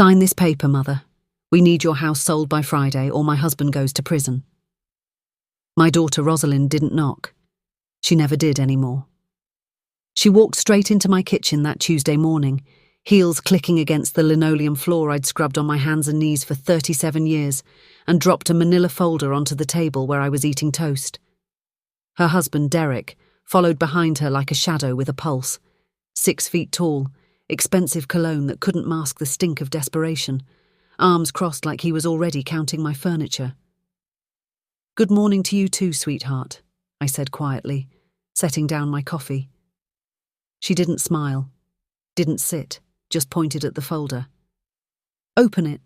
Sign this paper, Mother. We need your house sold by Friday or my husband goes to prison. My daughter Rosalind didn't knock. She never did anymore. She walked straight into my kitchen that Tuesday morning, heels clicking against the linoleum floor I'd scrubbed on my hands and knees for 37 years, and dropped a manila folder onto the table where I was eating toast. Her husband, Derek, followed behind her like a shadow with a pulse. 6 feet tall, expensive cologne that couldn't mask the stink of desperation, arms crossed like he was already counting my furniture. "Good morning to you too, sweetheart," I said quietly, setting down my coffee. She didn't smile, didn't sit, just pointed at the folder. "Open it."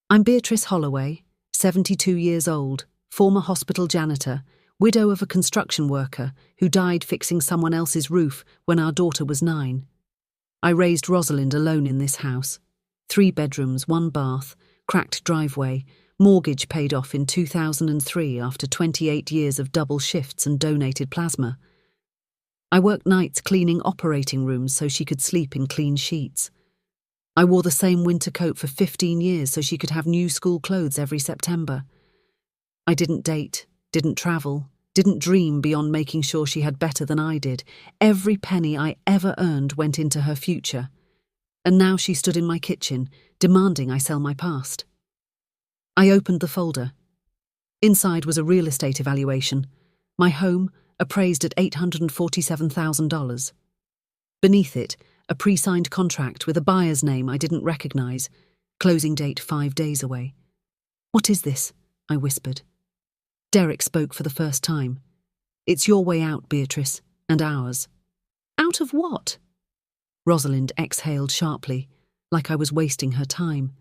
"I'm Beatrice Holloway, 72 years old, former hospital janitor, widow of a construction worker who died fixing someone else's roof when our daughter was 9. I raised Rosalind alone in this house. 3 bedrooms, 1 bath, cracked driveway, mortgage paid off in 2003 after 28 years of double shifts and donated plasma. I worked nights cleaning operating rooms so she could sleep in clean sheets. I wore the same winter coat for 15 years so she could have new school clothes every September. I didn't date, didn't travel, didn't dream beyond making sure she had better than I did. Every penny I ever earned went into her future. And now she stood in my kitchen, demanding I sell my past. I opened the folder. Inside was a real estate evaluation. My home, appraised at $847,000. Beneath it, a pre-signed contract with a buyer's name I didn't recognize, closing date 5 days away. "What is this?" I whispered. Derek spoke for the first time. "It's your way out, Beatrice, and ours." "Out of what?" Rosalind exhaled sharply, like I was wasting her time.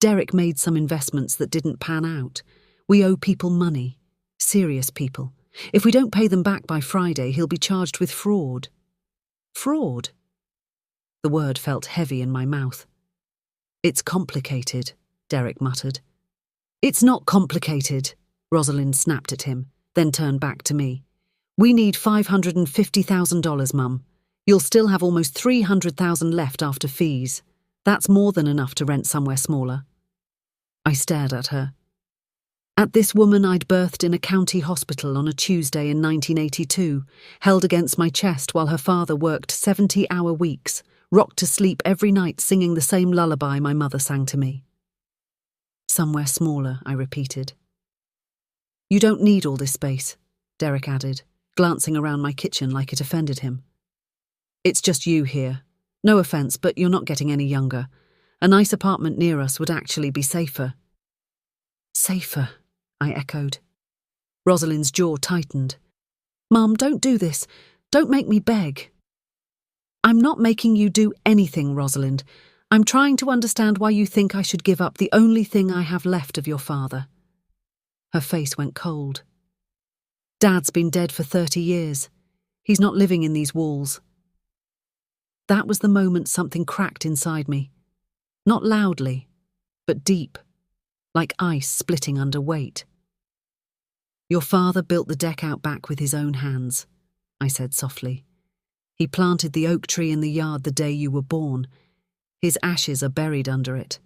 "Derek made some investments that didn't pan out. We owe people money, serious people. If we don't pay them back by Friday, he'll be charged with fraud." "Fraud?" The word felt heavy in my mouth. "It's complicated," Derek muttered. "It's not complicated," Rosalind snapped at him, then turned back to me. "We need $550,000, Mum. You'll still have almost $300,000 left after fees. That's more than enough to rent somewhere smaller." I stared at her. At this woman I'd birthed in a county hospital on a Tuesday in 1982, held against my chest while her father worked 70-hour weeks, rocked to sleep every night singing the same lullaby my mother sang to me. "Somewhere smaller," I repeated. "You don't need all this space," Derek added, glancing around my kitchen like it offended him. "It's just you here. No offense, but you're not getting any younger. A nice apartment near us would actually be safer." "Safer," I echoed. Rosalind's jaw tightened. "Mum, don't do this. Don't make me beg." "I'm not making you do anything, Rosalind. I'm trying to understand why you think I should give up the only thing I have left of your father." Her face went cold. "Dad's been dead for 30 years. He's not living in these walls." That was the moment something cracked inside me. Not loudly, but deep, like ice splitting under weight. "Your father built the deck out back with his own hands," I said softly. "He planted the oak tree in the yard the day you were born. His ashes are buried under it."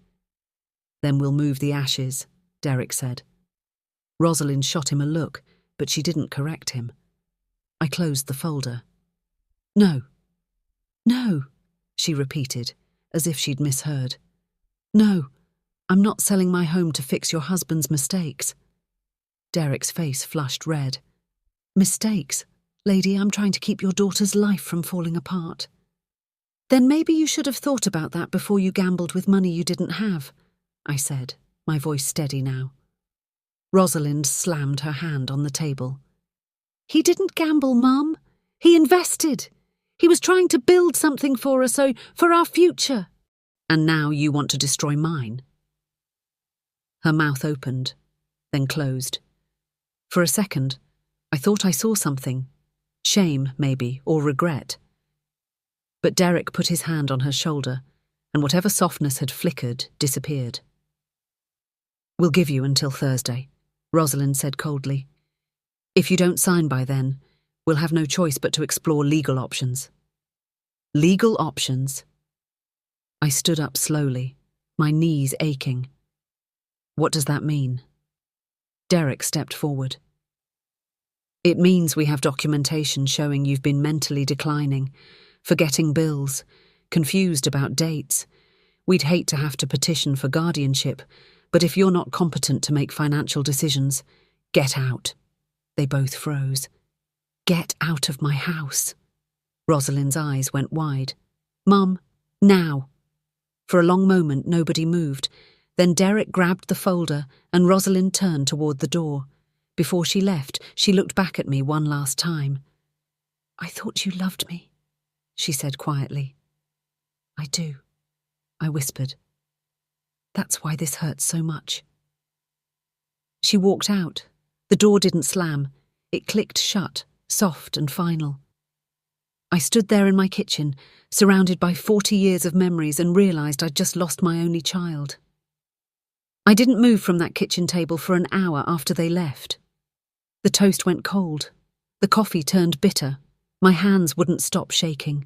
"Then we'll move the ashes," Derek said. Rosalind shot him a look, but she didn't correct him. I closed the folder. "No. No," she repeated, as if she'd misheard. "No, I'm not selling my home to fix your husband's mistakes." Derek's face flushed red. "Mistakes? Lady, I'm trying to keep your daughter's life from falling apart." "Then maybe you should have thought about that before you gambled with money you didn't have," I said, my voice steady now. Rosalind slammed her hand on the table. "He didn't gamble, Mum. He invested. He was trying to build something for us, for our future." "And now you want to destroy mine?" Her mouth opened, then closed. For a second, I thought I saw something. Shame, maybe, or regret. But Derek put his hand on her shoulder, and whatever softness had flickered disappeared. "We'll give you until Thursday," Rosalind said coldly. "If you don't sign by then, we'll have no choice but to explore legal options." "Legal options?" I stood up slowly, my knees aching. What does that mean? Derek stepped forward. It means we have documentation showing you've been mentally declining, forgetting bills, confused about dates. We'd hate to have to petition for guardianship, but if you're not competent to make financial decisions, get out. They both froze. Get out of my house. Rosalind's eyes went wide. Mum, now. For a long moment, nobody moved. Then Derek grabbed the folder and Rosalind turned toward the door. Before she left, she looked back at me one last time. I thought you loved me, she said quietly. I do, I whispered. That's why this hurts so much. She walked out. The door didn't slam. It clicked shut, soft and final. I stood there in my kitchen, surrounded by 40 years of memories, and realised I'd just lost my only child. I didn't move from that kitchen table for an hour after they left. The toast went cold. The coffee turned bitter. My hands wouldn't stop shaking.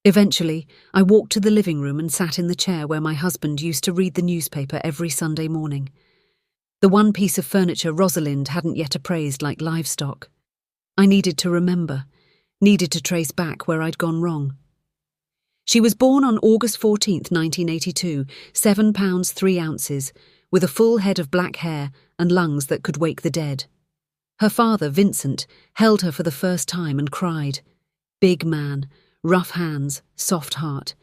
Eventually, I walked to the living room and sat in the chair where my husband used to read the newspaper every Sunday morning. The one piece of furniture Rosalind hadn't yet appraised like livestock. I needed to remember, needed to trace back where I'd gone wrong. She was born on August 14th, 1982, 7 pounds 3 ounces, with a full head of black hair and lungs that could wake the dead. Her father, Vincent, held her for the first time and cried. Big man, rough hands, soft heart.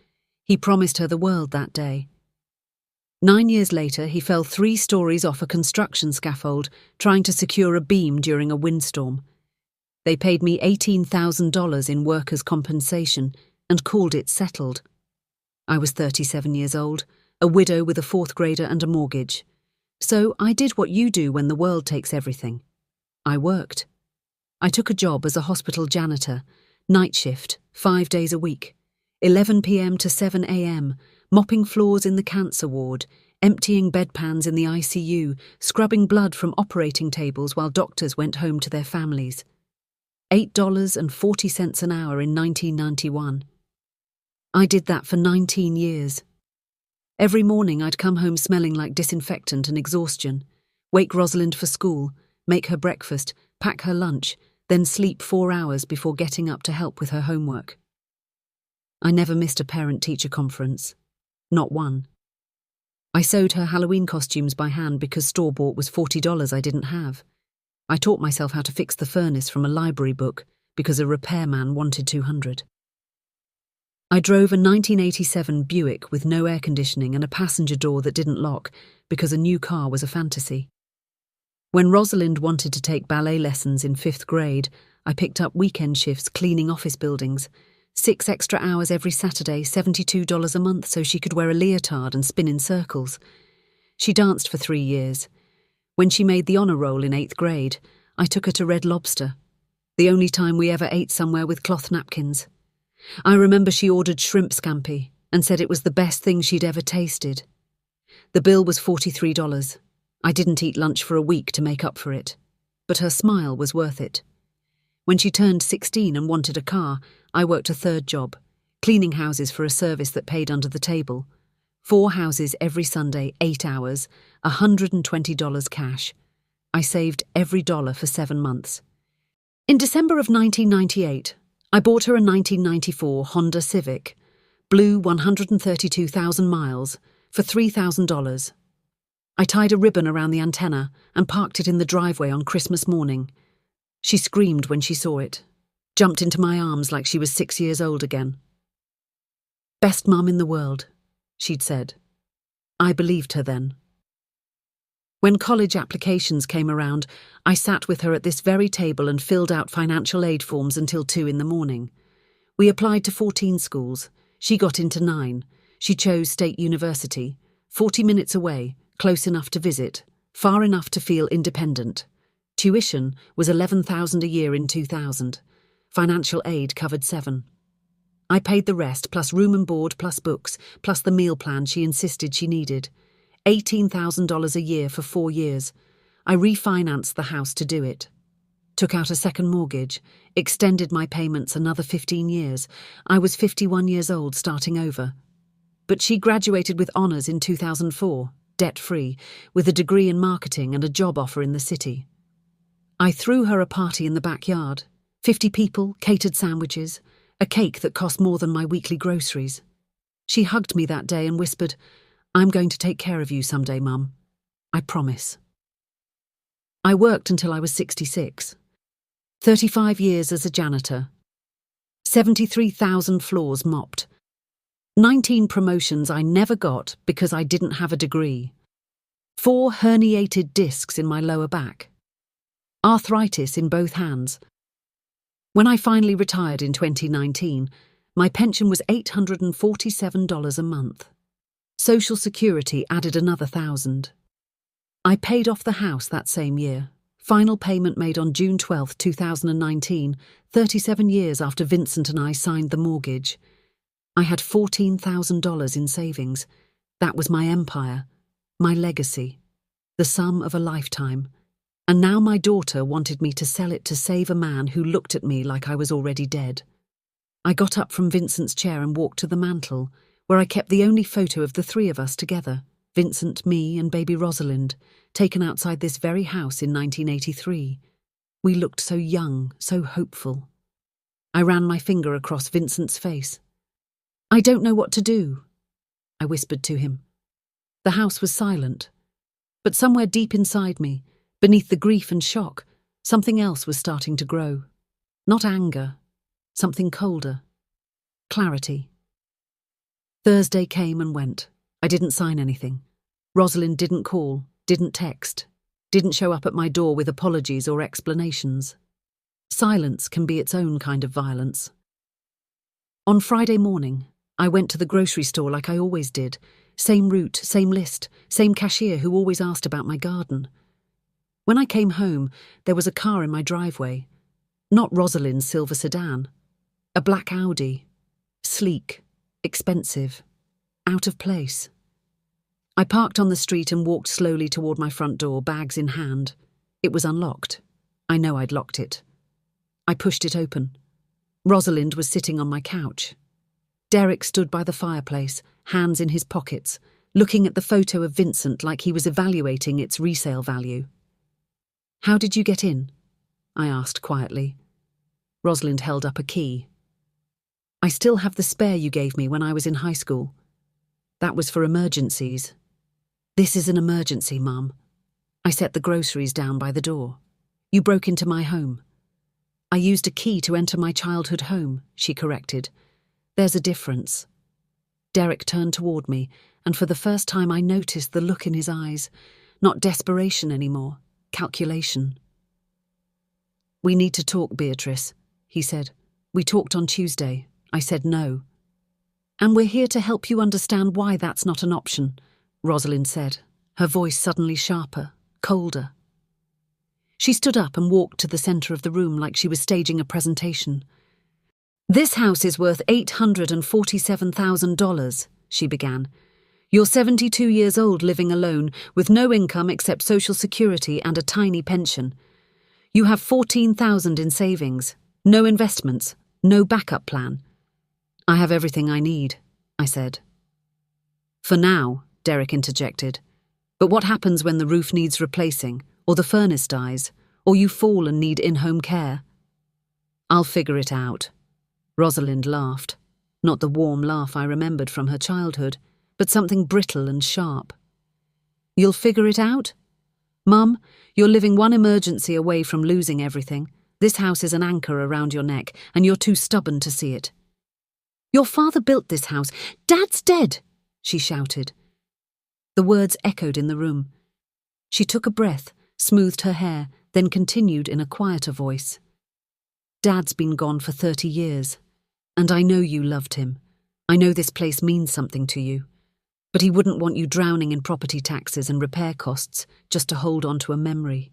He promised her the world that day. 9 years later, he fell 3 stories off a construction scaffold trying to secure a beam during a windstorm. They paid me $18,000 in workers' compensation and called it settled. I was 37 years old, a widow with a 4th grader and a mortgage. So I did what you do when the world takes everything. I worked. I took a job as a hospital janitor, night shift, 5 days a week, 11 p.m. to 7 a.m., mopping floors in the cancer ward, emptying bedpans in the ICU, scrubbing blood from operating tables while doctors went home to their families. $8.40 an hour in 1991. I did that for 19 years. Every morning I'd come home smelling like disinfectant and exhaustion, wake Rosalind for school, make her breakfast, pack her lunch, then sleep 4 hours before getting up to help with her homework. I never missed a parent-teacher conference. Not one. I sewed her Halloween costumes by hand because store-bought was $40 I didn't have. I taught myself how to fix the furnace from a library book because a repairman wanted $200. I drove a 1987 Buick with no air conditioning and a passenger door that didn't lock because a new car was a fantasy. When Rosalind wanted to take ballet lessons in 5th grade, I picked up weekend shifts cleaning office buildings, 6 extra hours every Saturday, $72 a month so she could wear a leotard and spin in circles. She danced for 3 years. When she made the honour roll in 8th grade, I took her to Red Lobster, the only time we ever ate somewhere with cloth napkins. I remember she ordered shrimp scampi and said it was the best thing she'd ever tasted. The bill was $43. I didn't eat lunch for a week to make up for it, but her smile was worth it. When she turned 16 and wanted a car, I worked a 3rd job, cleaning houses for a service that paid under the table. 4 houses every Sunday, 8 hours, $120 cash. I saved every dollar for 7 months. In December of 1998, I bought her a 1994 Honda Civic, blue 132,000 miles, for $3,000. I tied a ribbon around the antenna and parked it in the driveway on Christmas morning. She screamed when she saw it, jumped into my arms like she was 6 years old again. Best mum in the world, she'd said. I believed her then. When college applications came around, I sat with her at this very table and filled out financial aid forms until 2 in the morning. We applied to 14 schools. She got into 9. She chose State University, 40 minutes away, close enough to visit, far enough to feel independent. Tuition was $11,000 a year in 2000. Financial aid covered 7. I paid the rest, plus room and board, plus books, plus the meal plan she insisted she needed. $18,000 a year for 4 years. I refinanced the house to do it. Took out a second mortgage, extended my payments another 15 years. I was 51 years old starting over. but she graduated with honours in 2004, debt-free, with a degree in marketing and a job offer in the city. I threw her a party in the backyard. 50 people, catered sandwiches, a cake that cost more than my weekly groceries. She hugged me that day and whispered, "I'm going to take care of you someday, Mum. I promise." I worked until I was 66. 35 years as a janitor. 73,000 floors mopped. 19 promotions I never got because I didn't have a degree. 4 herniated discs in my lower back. Arthritis in both hands. When I finally retired in 2019, my pension was $847 a month. Social Security added another $1,000. I paid off the house that same year. Final payment made on June 12, 2019, 37 years after Vincent and I signed the mortgage. I had $14,000 in savings. That was my empire, my legacy, the sum of a lifetime. And now my daughter wanted me to sell it to save a man who looked at me like I was already dead. I got up from Vincent's chair and walked to the mantel, where I kept the only photo of the 3 of us together, Vincent, me, and baby Rosalind, taken outside this very house in 1983. We looked so young, so hopeful. I ran my finger across Vincent's face. "I don't know what to do," I whispered to him. The house was silent, but somewhere deep inside me, beneath the grief and shock, something else was starting to grow. Not anger, something colder. Clarity. Thursday came and went. I didn't sign anything. Rosalind didn't call, didn't text, didn't show up at my door with apologies or explanations. Silence can be its own kind of violence. On Friday morning, I went to the grocery store like I always did. Same route, same list, same cashier who always asked about my garden. When I came home, there was a car in my driveway. Not Rosalind's silver sedan. A black Audi. Sleek, expensive, out of place. I parked on the street and walked slowly toward my front door, bags in hand. It was unlocked. I know I'd locked it. I pushed it open. Rosalind was sitting on my couch. Derek stood by the fireplace, hands in his pockets, looking at the photo of Vincent like he was evaluating its resale value. "How did you get in?" I asked quietly. Rosalind held up a key. "I still have the spare you gave me when I was in high school. That was for emergencies." "This is an emergency, Mum. I set the groceries down by the door. You broke into my home." "I used a key to enter my childhood home," she corrected. "There's a difference." Derek turned toward me, and for the first time I noticed the look in his eyes. Not desperation anymore, calculation. "We need to talk, Beatrice," he said. "We talked on Tuesday. I said no." "And we're here to help you understand why that's not an option," Rosalind said, her voice suddenly sharper, colder. She stood up and walked to the centre of the room like she was staging a presentation. "This house is worth $847,000, she began. "You're 72 years old living alone, with no income except Social Security and a tiny pension. You have $14,000 in savings, no investments, no backup plan." "I have everything I need," I said. "For now," Derek interjected. "But what happens when the roof needs replacing, or the furnace dies, or you fall and need in-home care?" "I'll figure it out." Rosalind laughed. Not the warm laugh I remembered from her childhood, but something brittle and sharp. "You'll figure it out? Mum, you're living one emergency away from losing everything. This house is an anchor around your neck, and you're too stubborn to see it." "Your father built this house. Dad's dead," she shouted. The words echoed in the room. She took a breath, smoothed her hair, then continued in a quieter voice. "Dad's been gone for 30 years, and I know you loved him. I know this place means something to you. But he wouldn't want you drowning in property taxes and repair costs just to hold on to a memory."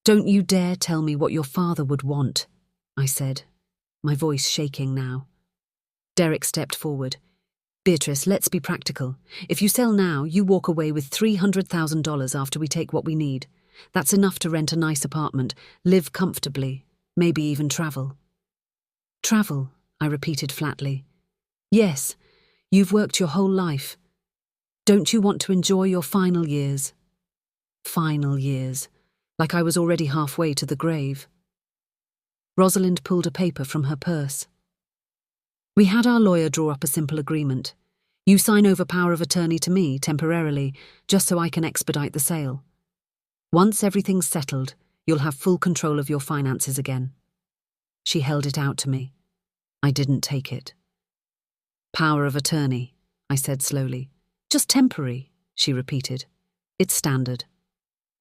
"Don't you dare tell me what your father would want," I said, my voice shaking now. Derek stepped forward. "Beatrice, let's be practical. If you sell now, you walk away with $300,000 after we take what we need. That's enough to rent a nice apartment, live comfortably, maybe even travel." "Travel," I repeated flatly. "Yes, You've worked your whole life. Don't you want to enjoy your final years? Final years. Like I was already halfway to the grave. Rosalind pulled a paper from her purse. We had our lawyer draw up a simple agreement. You sign over power of attorney to me, temporarily, just so I can expedite the sale. Once everything's settled, you'll have full control of your finances again. She held it out to me. I didn't take it. Power of attorney, I said slowly. Just temporary, she repeated. It's standard.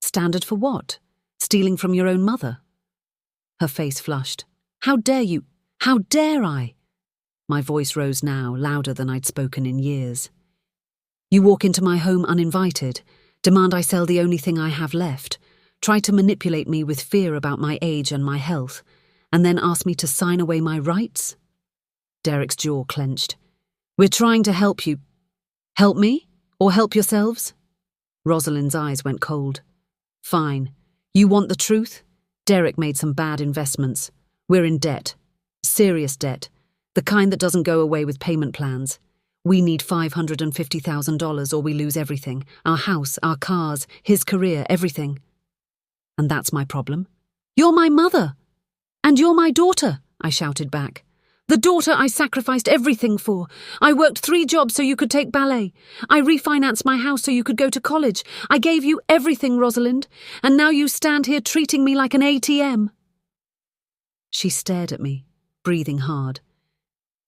Standard for what? Stealing from your own mother? Her face flushed. How dare you? How dare I? My voice rose now, louder than I'd spoken in years. You walk into my home uninvited, demand I sell the only thing I have left, try to manipulate me with fear about my age and my health, and then ask me to sign away my rights? Derek's jaw clenched. We're trying to help you. Help me? Or help yourselves? Rosalind's eyes went cold. Fine. You want the truth? Derek made some bad investments. We're in debt. Serious debt. The kind that doesn't go away with payment plans. We need $550,000 or we lose everything. Our house, our cars, his career, everything. And that's my problem? You're my mother! And you're my daughter, I shouted back. The daughter I sacrificed everything for. I worked 3 jobs so you could take ballet. I refinanced my house so you could go to college. I gave you everything, Rosalind, and now you stand here treating me like an ATM. She stared at me, breathing hard.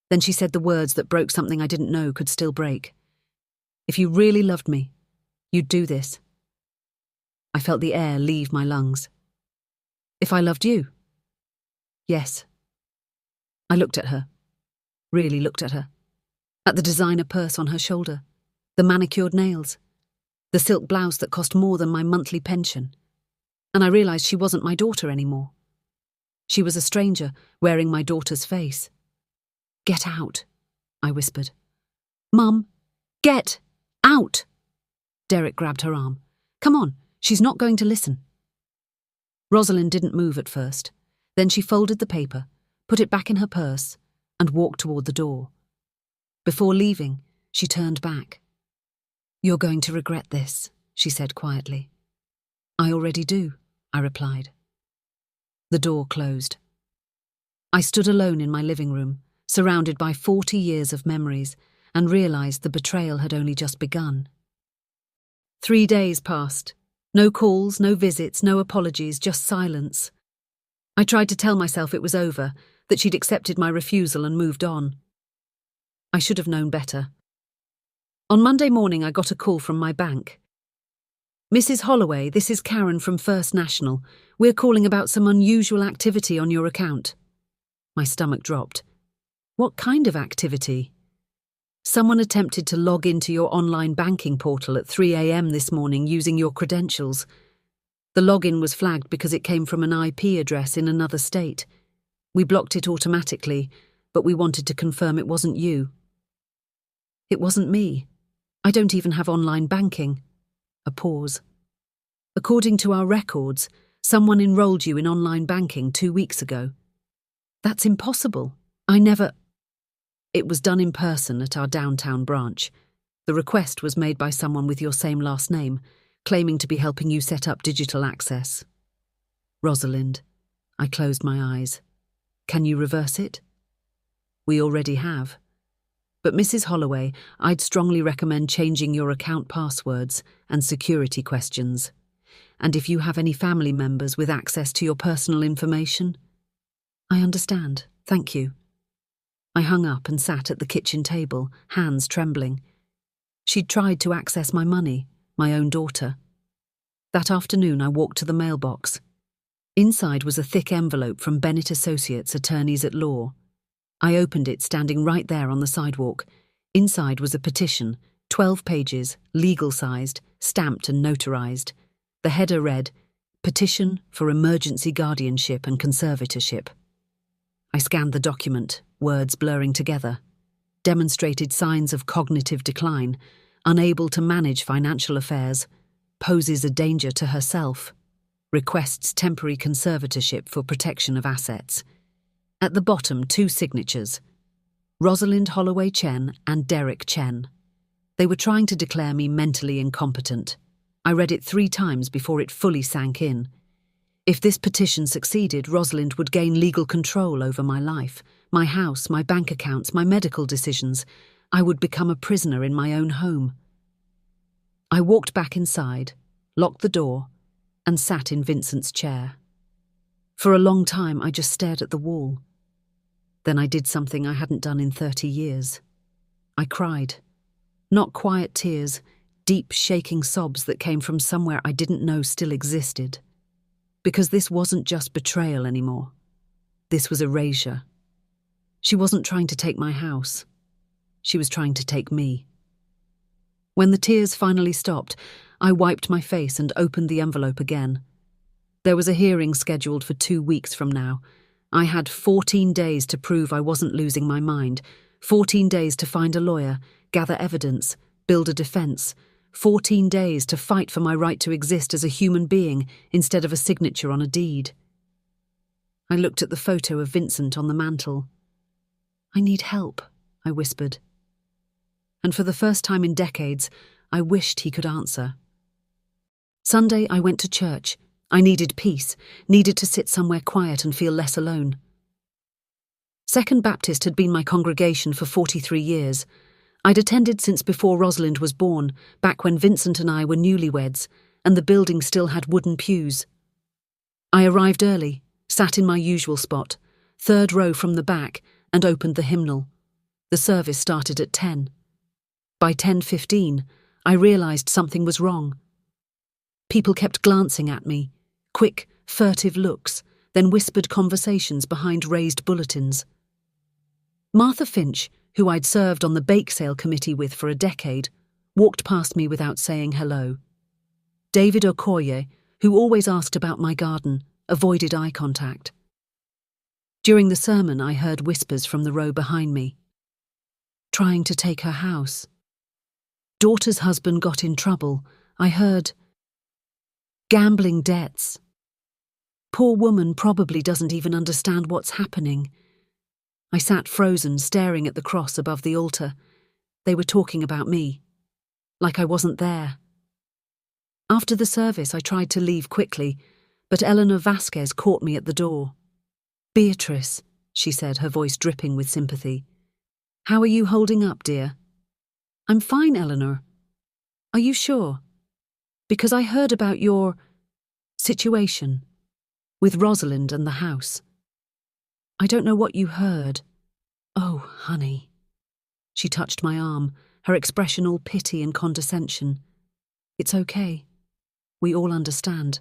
Then she said the words that broke something I didn't know could still break. If you really loved me, you'd do this. I felt the air leave my lungs. If I loved you? Yes. I looked at her, really looked at her, at the designer purse on her shoulder, the manicured nails, the silk blouse that cost more than my monthly pension, and I realized she wasn't my daughter anymore. She was a stranger wearing my daughter's face. Get out, I whispered. Mum, get out! Derek grabbed her arm. Come on, she's not going to listen. Rosalind didn't move at first. Then she folded the paper, put it back in her purse, and walked toward the door. Before leaving, she turned back. You're going to regret this, she said quietly. I already do, I replied. The door closed. I stood alone in my living room, surrounded by 40 years of memories, and realized the betrayal had only just begun. 3 days passed. No calls, no visits, no apologies, just silence. I tried to tell myself it was over, that she'd accepted my refusal and moved on. I should have known better. On Monday morning, I got a call from my bank. Mrs. Holloway, this is Karen from First National. We're calling about some unusual activity on your account. My stomach dropped. What kind of activity? Someone attempted to log into your online banking portal at 3 a.m. this morning using your credentials. The login was flagged because it came from an IP address in another state. We blocked it automatically, but we wanted to confirm it wasn't you. It wasn't me. I don't even have online banking. A pause. According to our records, someone enrolled you in online banking 2 weeks ago. That's impossible. It was done in person at our downtown branch. The request was made by someone with your same last name, claiming to be helping you set up digital access. Rosalind. I closed my eyes. Can you reverse it? We already have. But Mrs. Holloway, I'd strongly recommend changing your account passwords and security questions. And if you have any family members with access to your personal information? I understand, thank you. I hung up and sat at the kitchen table, hands trembling. She'd tried to access my money, my own daughter. That afternoon I walked to the mailbox. Inside was a thick envelope from Bennett Associates, attorneys at law. I opened it standing right there on the sidewalk. Inside was a petition, 12 pages, legal-sized, stamped and notarized. The header read, Petition for Emergency Guardianship and Conservatorship. I scanned the document, words blurring together. Demonstrated signs of cognitive decline, unable to manage financial affairs, poses a danger to herself. Requests temporary conservatorship for protection of assets. At the bottom, 2 signatures. Rosalind Holloway Chen and Derek Chen. They were trying to declare me mentally incompetent. I read it 3 times before it fully sank in. If this petition succeeded, Rosalind would gain legal control over my life, my house, my bank accounts, my medical decisions. I would become a prisoner in my own home. I walked back inside, locked the door, and sat in Vincent's chair. For a long time, I just stared at the wall. Then I did something I hadn't done in 30 years. I cried. Not quiet tears, deep, shaking sobs that came from somewhere I didn't know still existed. Because this wasn't just betrayal anymore. This was erasure. She wasn't trying to take my house. She was trying to take me. When the tears finally stopped, I wiped my face and opened the envelope again. There was a hearing scheduled for 2 weeks from now. I had 14 days to prove I wasn't losing my mind, 14 days to find a lawyer, gather evidence, build a defense, 14 days to fight for my right to exist as a human being instead of a signature on a deed. I looked at the photo of Vincent on the mantel. "I need help," I whispered. And for the first time in decades, I wished he could answer. Sunday, I went to church. I needed peace, needed to sit somewhere quiet and feel less alone. Second Baptist had been my congregation for 43 years. I'd attended since before Rosalind was born, back when Vincent and I were newlyweds, and the building still had wooden pews. I arrived early, sat in my usual spot, 3rd row from the back, and opened the hymnal. The service started at 10. By 10:15, I realised something was wrong. People kept glancing at me, quick, furtive looks, then whispered conversations behind raised bulletins. Martha Finch, who I'd served on the bake sale committee with for a decade, walked past me without saying hello. David Okoye, who always asked about my garden, avoided eye contact. During the sermon, I heard whispers from the row behind me. Trying to take her house. Daughter's husband got in trouble. I heard gambling debts. Poor woman probably doesn't even understand what's happening. I sat frozen, staring at the cross above the altar. They were talking about me, like I wasn't there. After the service, I tried to leave quickly, but Eleanor Vasquez caught me at the door. "Beatrice," she said, her voice dripping with sympathy. "How are you holding up, dear?" "I'm fine, Eleanor." "Are you sure? Because I heard about your situation with Rosalind and the house." "I don't know what you heard." "Oh, honey." She touched my arm, her expression all pity and condescension. "It's okay. We all understand.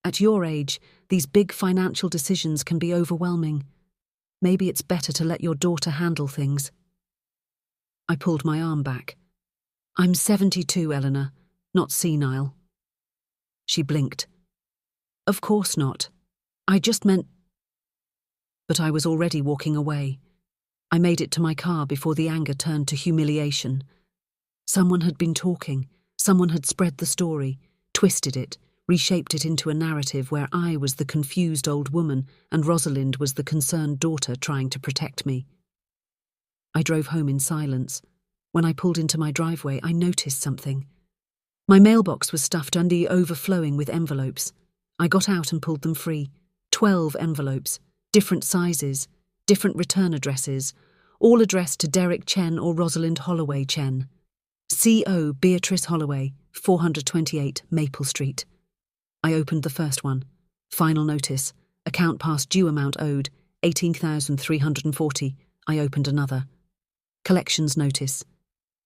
At your age, these big financial decisions can be overwhelming. Maybe it's better to let your daughter handle things." I pulled my arm back. "I'm 72, Eleanor, not senile." She blinked. "Of course not. I just meant—" But I was already walking away. I made it to my car before the anger turned to humiliation. Someone had been talking. Someone had spread the story, twisted it, reshaped it into a narrative where I was the confused old woman and Rosalind was the concerned daughter trying to protect me. I drove home in silence. When I pulled into my driveway, I noticed something. My mailbox was stuffed overflowing with envelopes. I got out and pulled them free. 12 envelopes, different sizes, different return addresses, all addressed to Derek Chen or Rosalind Holloway Chen. C.O. Beatrice Holloway, 428 Maple Street. I opened the first one. Final notice. Account past due amount owed, $18,340. I opened another. Collections notice.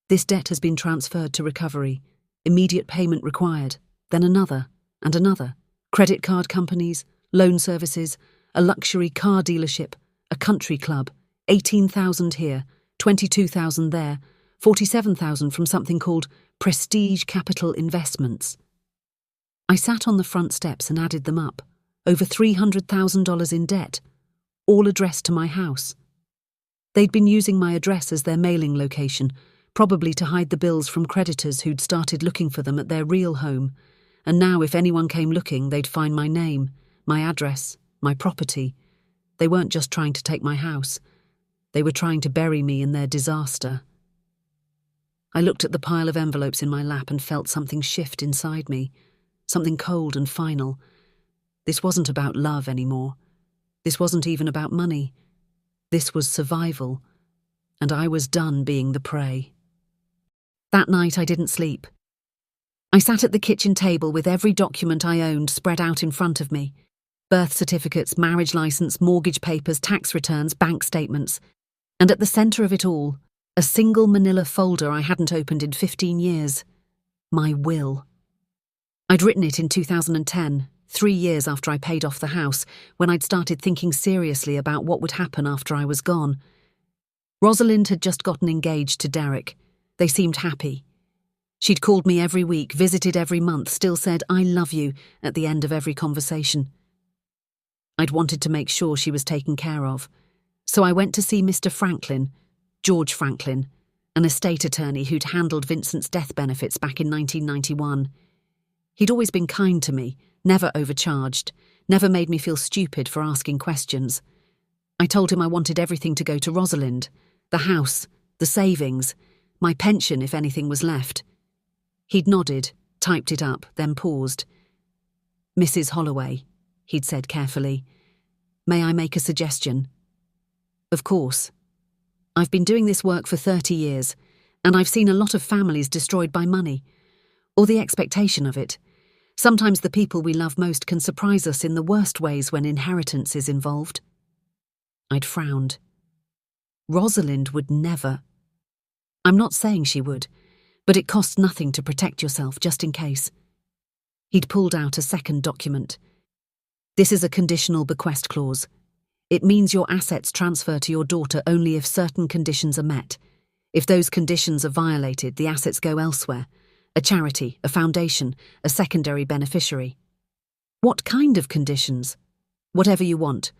This debt has been transferred to recovery. Immediate payment required. Then another, and another. Credit card companies, loan services, a luxury car dealership, a country club, 18,000 here, 22,000 there, 47,000 from something called Prestige Capital Investments. I sat on the front steps and added them up. Over $300,000 in debt, all addressed to my house. They'd been using my address as their mailing location, probably to hide the bills from creditors who'd started looking for them at their real home, and now if anyone came looking, they'd find my name, my address, my property. They weren't just trying to take my house. They were trying to bury me in their disaster. I looked at the pile of envelopes in my lap and felt something shift inside me, something cold and final. This wasn't about love anymore. This wasn't even about money. This was survival, and I was done being the prey. That night I didn't sleep. I sat at the kitchen table with every document I owned spread out in front of me. Birth certificates, marriage license, mortgage papers, tax returns, bank statements. And at the centre of it all, a single manila folder I hadn't opened in 15 years. My will. I'd written it in 2010, 3 years after I paid off the house, when I'd started thinking seriously about what would happen after I was gone. Rosalind had just gotten engaged to Derek. They seemed happy. She'd called me every week, visited every month, still said, "I love you," at the end of every conversation. I'd wanted to make sure she was taken care of, so I went to see Mr. Franklin, George Franklin, an estate attorney who'd handled Vincent's death benefits back in 1991. He'd always been kind to me, never overcharged, never made me feel stupid for asking questions. I told him I wanted everything to go to Rosalind, the house, the savings, my pension if anything was left. He'd nodded, typed it up, then paused. "Mrs. Holloway," he'd said carefully, "may I make a suggestion?" "Of course. I've been doing this work for 30 years, and I've seen a lot of families destroyed by money, or the expectation of it. Sometimes the people we love most can surprise us in the worst ways when inheritance is involved." I'd frowned. Rosalind would never. I'm not saying she would, but it costs nothing to protect yourself just in case. He'd pulled out a second document. "This is a conditional bequest clause. It means your assets transfer to your daughter only if certain conditions are met. If those conditions are violated, the assets go elsewhere. A charity, a foundation, a secondary beneficiary." "What kind of conditions?" "Whatever you want.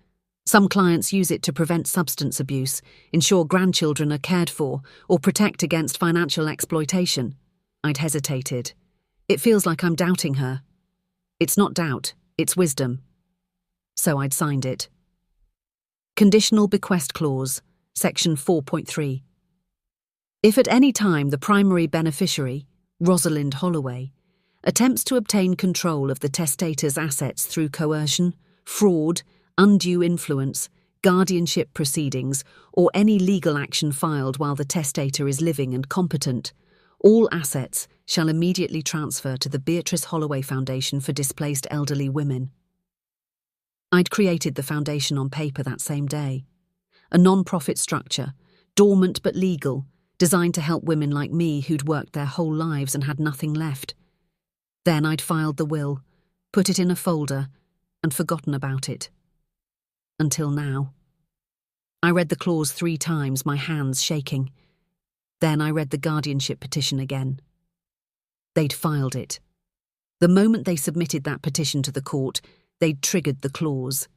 Some clients use it to prevent substance abuse, ensure grandchildren are cared for, or protect against financial exploitation." I'd hesitated. It feels like I'm doubting her. It's not doubt, it's wisdom. So I'd signed it. Conditional Bequest Clause, Section 4.3. If at any time the primary beneficiary, Rosalind Holloway, attempts to obtain control of the testator's assets through coercion, fraud, undue influence, guardianship proceedings, or any legal action filed while the testator is living and competent, all assets shall immediately transfer to the Beatrice Holloway Foundation for Displaced Elderly Women. I'd created the foundation on paper that same day. A non-profit structure, dormant but legal, designed to help women like me who'd worked their whole lives and had nothing left. Then I'd filed the will, put it in a folder, and forgotten about it. Until now. I read the clause 3 times, my hands shaking. Then I read the guardianship petition again. They'd filed it. The moment they submitted that petition to the court, they'd triggered the clause.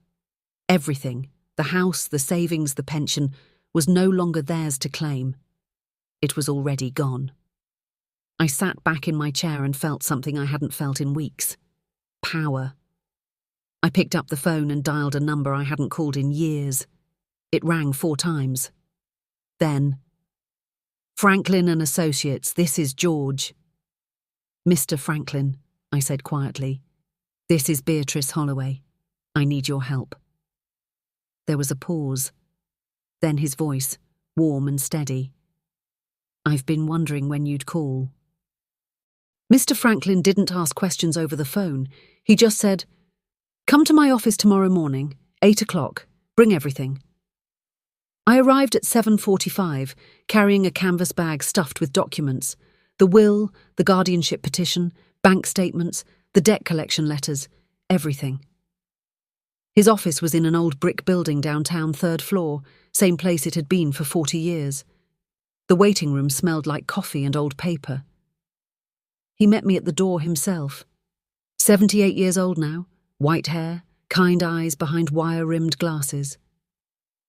Everything, the house, the savings, the pension, was no longer theirs to claim. It was already gone. I sat back in my chair and felt something I hadn't felt in weeks. Power. I picked up the phone and dialed a number I hadn't called in years. It rang 4 times. Then, "Franklin and Associates, this is George." "Mr. Franklin," I said quietly, "this is Beatrice Holloway. I need your help." There was a pause. Then his voice, warm and steady. "I've been wondering when you'd call." Mr. Franklin didn't ask questions over the phone. He just said, "Come to my office tomorrow morning, 8 o'clock. Bring everything." I arrived at 7:45, carrying a canvas bag stuffed with documents. The will, the guardianship petition, bank statements, the debt collection letters, everything. His office was in an old brick building downtown, 3rd floor, same place it had been for 40 years. The waiting room smelled like coffee and old paper. He met me at the door himself. 78 years old now, white hair, kind eyes behind wire-rimmed glasses.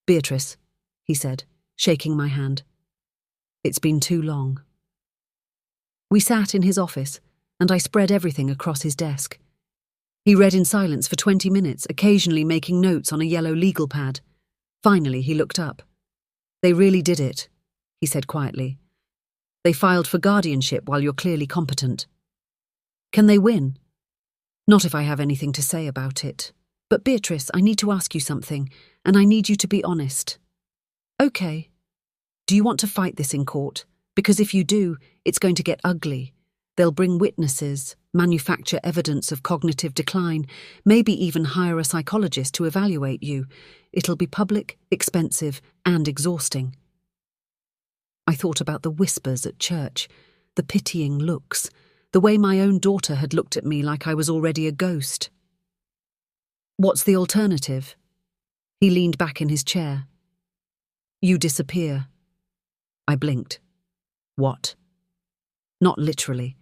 "Beatrice," he said, shaking my hand. "It's been too long." We sat in his office, and I spread everything across his desk. He read in silence for 20 minutes, occasionally making notes on a yellow legal pad. Finally, he looked up. They really did it, he said quietly. They filed for guardianship while you're clearly competent. Can they win? Not if I have anything to say about it. But Beatrice, I need to ask you something, and I need you to be honest. Okay. Do you want to fight this in court? Because if you do, it's going to get ugly. They'll bring witnesses, manufacture evidence of cognitive decline, maybe even hire a psychologist to evaluate you. It'll be public, expensive, and exhausting. I thought about the whispers at church, the pitying looks, the way my own daughter had looked at me like I was already a ghost. What's the alternative? He leaned back in his chair. You disappear. I blinked. What? Not literally,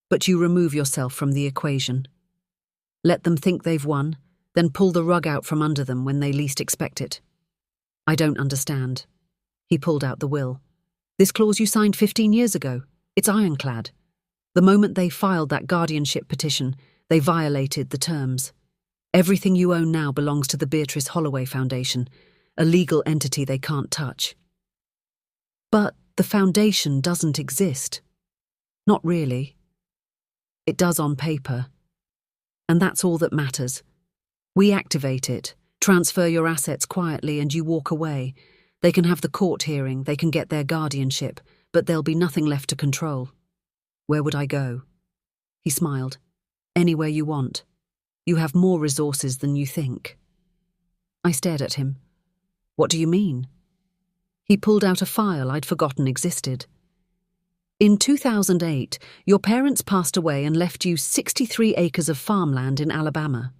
but you remove yourself from the equation. Let them think they've won, then pull the rug out from under them when they least expect it. I don't understand. He pulled out the will. This clause you signed 15 years ago. It's ironclad. The moment they filed that guardianship petition, they violated the terms. Everything you own now belongs to the Beatrice Holloway Foundation, a legal entity they can't touch. But the foundation doesn't exist. Not really. It does on paper. And that's all that matters. We activate it, transfer your assets quietly, and you walk away. They can have the court hearing, they can get their guardianship, but there'll be nothing left to control. Where would I go? He smiled. Anywhere you want. You have more resources than you think. I stared at him. What do you mean? He pulled out a file I'd forgotten existed. In 2008, your parents passed away and left you 63 acres of farmland in Alabama.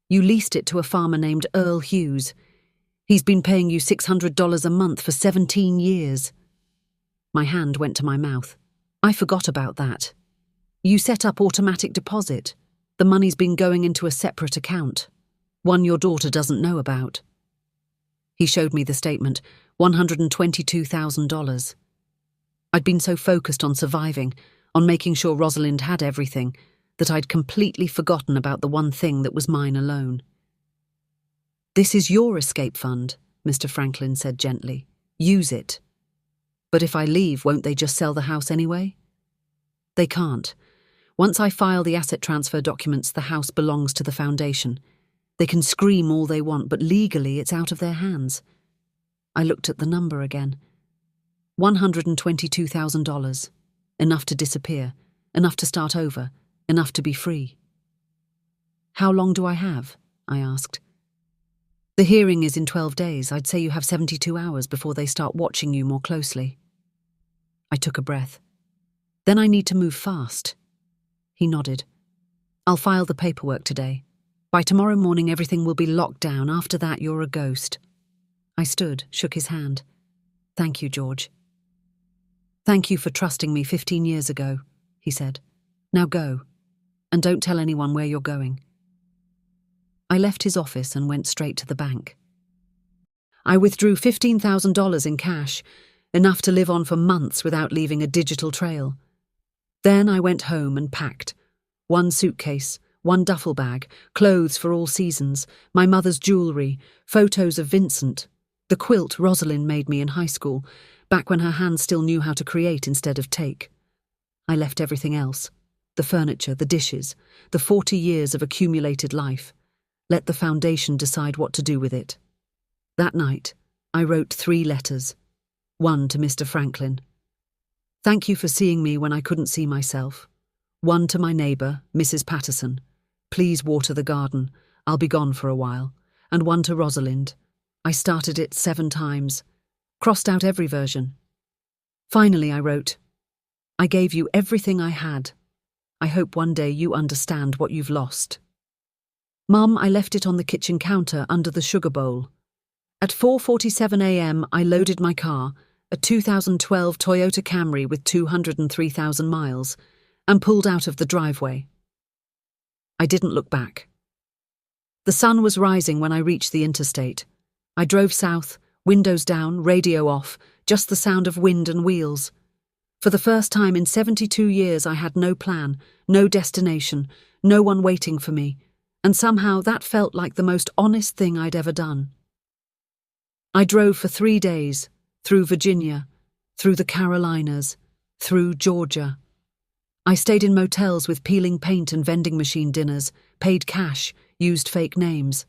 You leased it to a farmer named Earl Hughes. He's been paying you $600 a month for 17 years. My hand went to my mouth. I forgot about that. You set up automatic deposit. The money's been going into a separate account, one your daughter doesn't know about. He showed me the statement, $122,000. I'd been so focused on surviving, on making sure Rosalind had everything, that I'd completely forgotten about the one thing that was mine alone. This is your escape fund, Mr. Franklin said gently. Use it. But if I leave, won't they just sell the house anyway? They can't. Once I file the asset transfer documents, the house belongs to the foundation. They can scream all they want, but legally it's out of their hands. I looked at the number again. $122,000. Enough to disappear, enough to start over, enough to be free. How long do I have? I asked. The hearing is in 12 days. I'd say you have 72 hours before they start watching you more closely. I took a breath. Then I need to move fast. He nodded. I'll file the paperwork today. By tomorrow morning everything will be locked down. After that you're a ghost. I stood, shook his hand. Thank you, George. Thank you for trusting me 15 years ago, he said. Now go, and don't tell anyone where you're going. I left his office and went straight to the bank. I withdrew $15,000 in cash, enough to live on for months without leaving a digital trail. Then I went home and packed. One suitcase, one duffel bag, clothes for all seasons, my mother's jewellery, photos of Vincent, the quilt Rosalind made me in high school, back when her hands still knew how to create instead of take. I left everything else, the furniture, the dishes, the 40 years of accumulated life. Let the foundation decide what to do with it. That night, I wrote 3 letters. One to Mr. Franklin. Thank you for seeing me when I couldn't see myself. One to my neighbour, Mrs. Patterson. Please water the garden. I'll be gone for a while. And one to Rosalind. I started it 7 times. Crossed out every version. Finally, I wrote, I gave you everything I had. I hope one day you understand what you've lost. Mum, I left it on the kitchen counter under the sugar bowl. At 4:47 a.m, I loaded my car, a 2012 Toyota Camry with 203,000 miles, and pulled out of the driveway. I didn't look back. The sun was rising when I reached the interstate. I drove south, windows down, radio off, just the sound of wind and wheels. For the first time in 72 years I had no plan, no destination, no one waiting for me, and somehow that felt like the most honest thing I'd ever done. I drove for 3 days, through Virginia, through the Carolinas, through Georgia. I stayed in motels with peeling paint and vending machine dinners, paid cash, used fake names.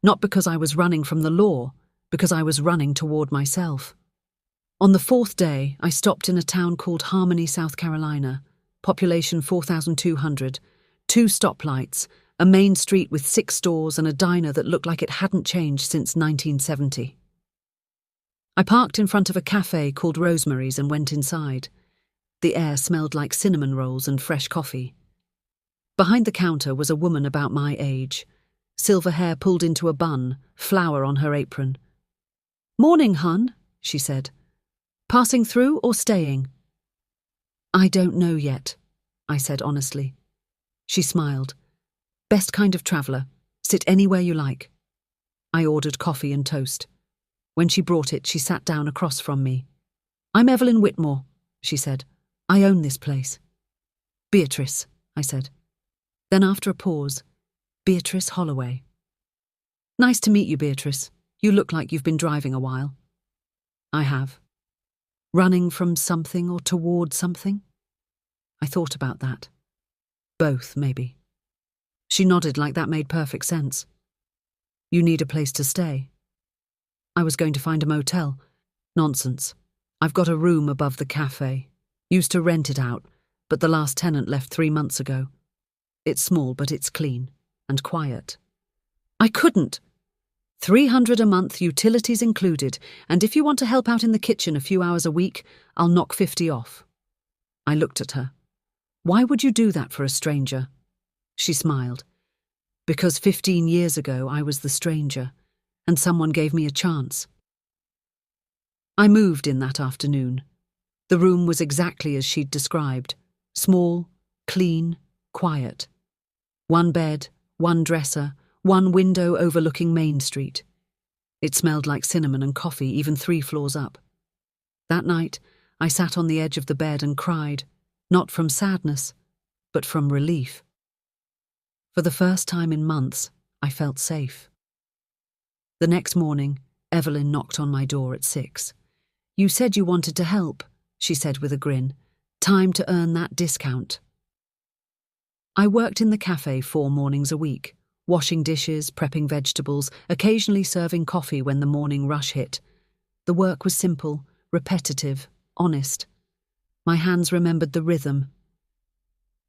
Not because I was running from the law, because I was running toward myself. On the fourth day, I stopped in a town called Harmony, South Carolina, population 4,200, 2 stoplights, a main street with 6 stores and a diner that looked like it hadn't changed since 1970. I parked in front of a cafe called Rosemary's and went inside. The air smelled like cinnamon rolls and fresh coffee. Behind the counter was a woman about my age, silver hair pulled into a bun, flour on her apron. "Morning, hun," she said. "Passing through or staying?" "I don't know yet," I said honestly. She smiled. "Best kind of traveller. Sit anywhere you like." I ordered coffee and toast. When she brought it, she sat down across from me. "I'm Evelyn Whitmore," she said. "I own this place." "Beatrice," I said. Then after a pause, "Beatrice Holloway." "Nice to meet you, Beatrice. You look like you've been driving a while." "I have." "Running from something or toward something?" I thought about that. Both, maybe. She nodded like that made perfect sense. "You need a place to stay." I was going to find a motel. "Nonsense. I've got a room above the cafe. Used to rent it out, but the last tenant left 3 months ago. It's small, but it's clean and quiet." "I couldn't." $300 a month, utilities included, and if you want to help out in the kitchen a few hours a week, I'll knock 50 off. I looked at her. "Why would you do that for a stranger?" She smiled. "Because 15 years ago I was the stranger, and someone gave me a chance." I moved in that afternoon. The room was exactly as she'd described. Small, clean, quiet. 1 bed, 1 dresser, 1 window overlooking Main Street. It smelled like cinnamon and coffee, even 3 floors up. That night, I sat on the edge of the bed and cried, not from sadness, but from relief. For the first time in months, I felt safe. The next morning, Evelyn knocked on my door at 6. "You said you wanted to help," she said with a grin. "Time to earn that discount." I worked in the cafe 4 mornings a week, washing dishes, prepping vegetables, occasionally serving coffee when the morning rush hit. The work was simple, repetitive, honest. My hands remembered the rhythm.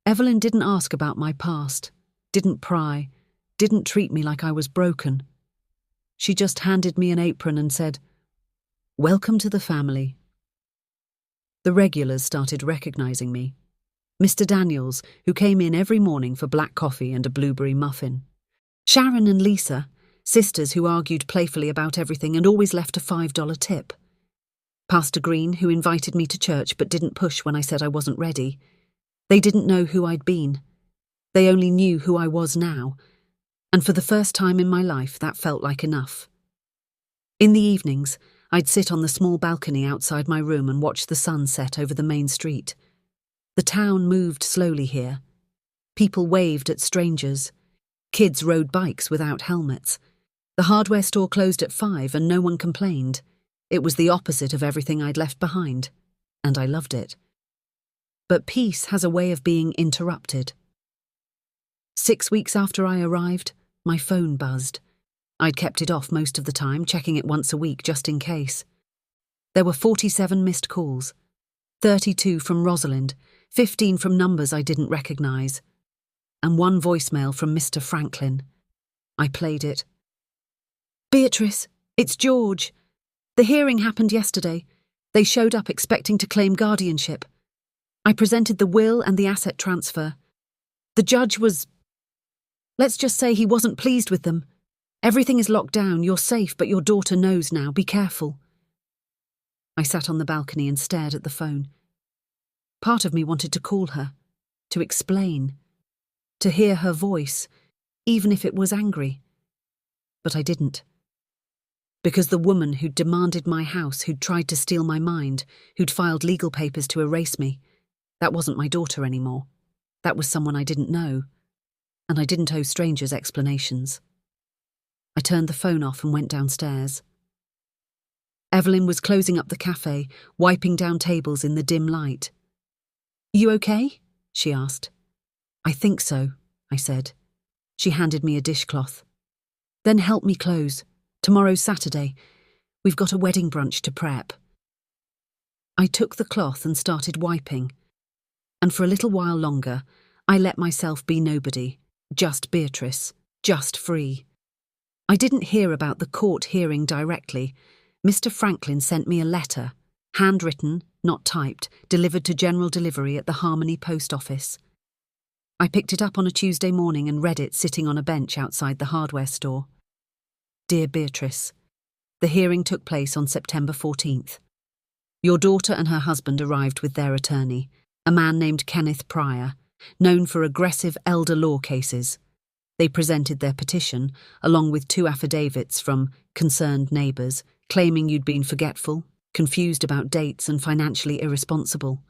Evelyn didn't ask about my past, didn't pry, didn't treat me like I was broken. She just handed me an apron and said, "Welcome to the family." The regulars started recognizing me. Mr. Daniels, who came in every morning for black coffee and a blueberry muffin. Sharon and Lisa, sisters who argued playfully about everything and always left a $5 tip. Pastor Green, who invited me to church but didn't push when I said I wasn't ready. They didn't know who I'd been. They only knew who I was now. And for the first time in my life, that felt like enough. In the evenings, I'd sit on the small balcony outside my room and watch the sun set over the main street. The town moved slowly here. People waved at strangers. Kids rode bikes without helmets. The hardware store closed at 5 and no one complained. It was the opposite of everything I'd left behind, and I loved it. But peace has a way of being interrupted. 6 weeks after I arrived, my phone buzzed. I'd kept it off most of the time, checking it once a week just in case. There were 47 missed calls, 32 from Rosalind, 15 from numbers I didn't recognize, and 1 voicemail from Mr. Franklin. I played it. "Beatrice, it's George. The hearing happened yesterday. They showed up expecting to claim guardianship. I presented the will and the asset transfer. The judge was... let's just say he wasn't pleased with them. Everything is locked down, you're safe, but your daughter knows now, be careful." I sat on the balcony and stared at the phone. Part of me wanted to call her, to explain, to hear her voice, even if it was angry. But I didn't. Because the woman who'd demanded my house, who'd tried to steal my mind, who'd filed legal papers to erase me, that wasn't my daughter anymore. That was someone I didn't know, and I didn't owe strangers explanations. I turned the phone off and went downstairs. Evelyn was closing up the cafe, wiping down tables in the dim light. "You okay?" she asked. "I think so," I said. She handed me a dishcloth. "Then help me close. Tomorrow's Saturday. We've got a wedding brunch to prep." I took the cloth and started wiping. And for a little while longer, I let myself be nobody, just Beatrice, just free. I didn't hear about the court hearing directly. Mr. Franklin sent me a letter, handwritten, not typed, delivered to general delivery at the Harmony Post Office. I picked it up on a Tuesday morning and read it sitting on a bench outside the hardware store. Dear Beatrice, the hearing took place on September 14th. Your daughter and her husband arrived with their attorney, a man named Kenneth Pryor, known for aggressive elder law cases. They presented their petition, along with 2 affidavits from concerned neighbours, claiming you'd been forgetful, confused about dates and financially irresponsible.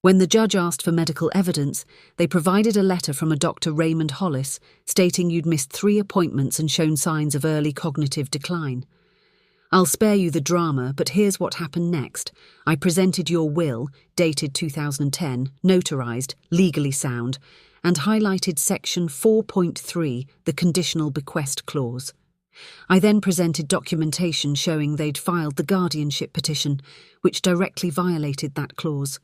When the judge asked for medical evidence, they provided a letter from a Dr. Raymond Hollis stating you'd missed 3 appointments and shown signs of early cognitive decline. I'll spare you the drama, but here's what happened next. I presented your will, dated 2010, notarized, legally sound, and highlighted section 4.3, the conditional bequest clause. I then presented documentation showing they'd filed the guardianship petition, which directly violated that clause.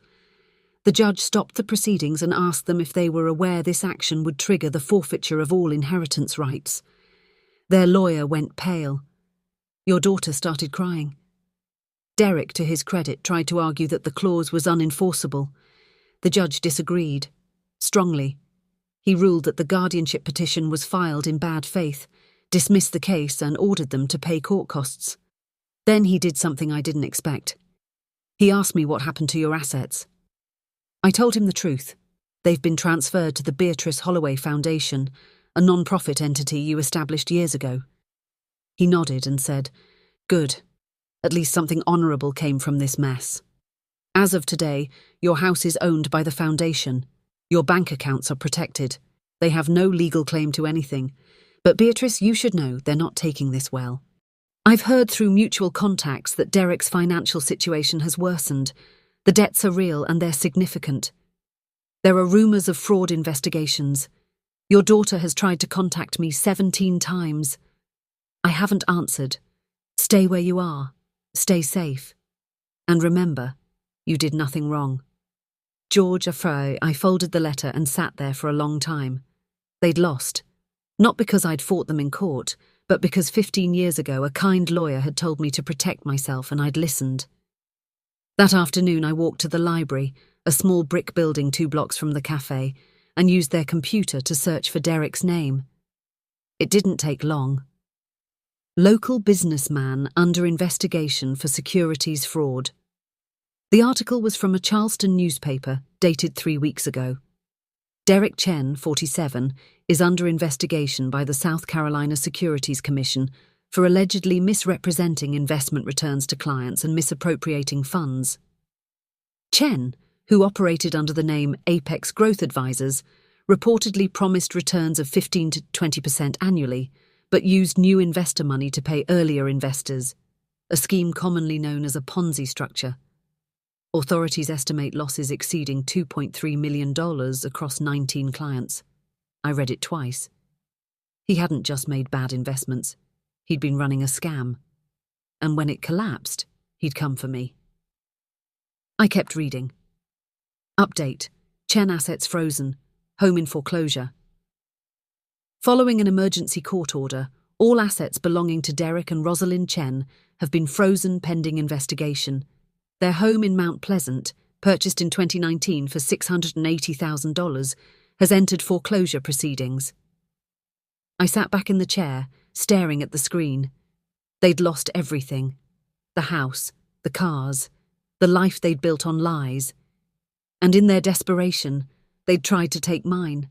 The judge stopped the proceedings and asked them if they were aware this action would trigger the forfeiture of all inheritance rights. Their lawyer went pale. Your daughter started crying. Derek, to his credit, tried to argue that the clause was unenforceable. The judge disagreed, strongly. He ruled that the guardianship petition was filed in bad faith, dismissed the case and ordered them to pay court costs. Then he did something I didn't expect. He asked me what happened to your assets. I told him the truth. They've been transferred to the Beatrice Holloway Foundation, a non-profit entity you established years ago. He nodded and said, "Good. At least something honourable came from this mess. As of today, your house is owned by the foundation. Your bank accounts are protected. They have no legal claim to anything. But Beatrice, you should know they're not taking this well. I've heard through mutual contacts that Derek's financial situation has worsened. The debts are real and they're significant. There are rumours of fraud investigations. Your daughter has tried to contact me 17 times. I haven't answered. Stay where you are. Stay safe. And remember, you did nothing wrong." George Afray, I folded the letter and sat there for a long time. They'd lost. Not because I'd fought them in court, but because 15 years ago a kind lawyer had told me to protect myself and I'd listened. That afternoon I walked to the library, a small brick building 2 blocks from the cafe, and used their computer to search for Derek's name. It didn't take long. Local businessman under investigation for securities fraud. The article was from a Charleston newspaper, dated 3 weeks ago. Derek Chen, 47, is under investigation by the South Carolina Securities Commission for allegedly misrepresenting investment returns to clients and misappropriating funds. Chen, who operated under the name Apex Growth Advisors, reportedly promised returns of 15 to 20% annually, but used new investor money to pay earlier investors, a scheme commonly known as a Ponzi structure. Authorities estimate losses exceeding $2.3 million across 19 clients. I read it twice. He hadn't just made bad investments. He'd been running a scam. And when it collapsed, he'd come for me. I kept reading. Update. Chen assets frozen. Home in foreclosure. Following an emergency court order, all assets belonging to Derek and Rosalind Chen have been frozen pending investigation. Their home in Mount Pleasant, purchased in 2019 for $680,000, has entered foreclosure proceedings. I sat back in the chair, staring at the screen. They'd lost everything. The house, the cars, the life they'd built on lies. And in their desperation, they'd tried to take mine.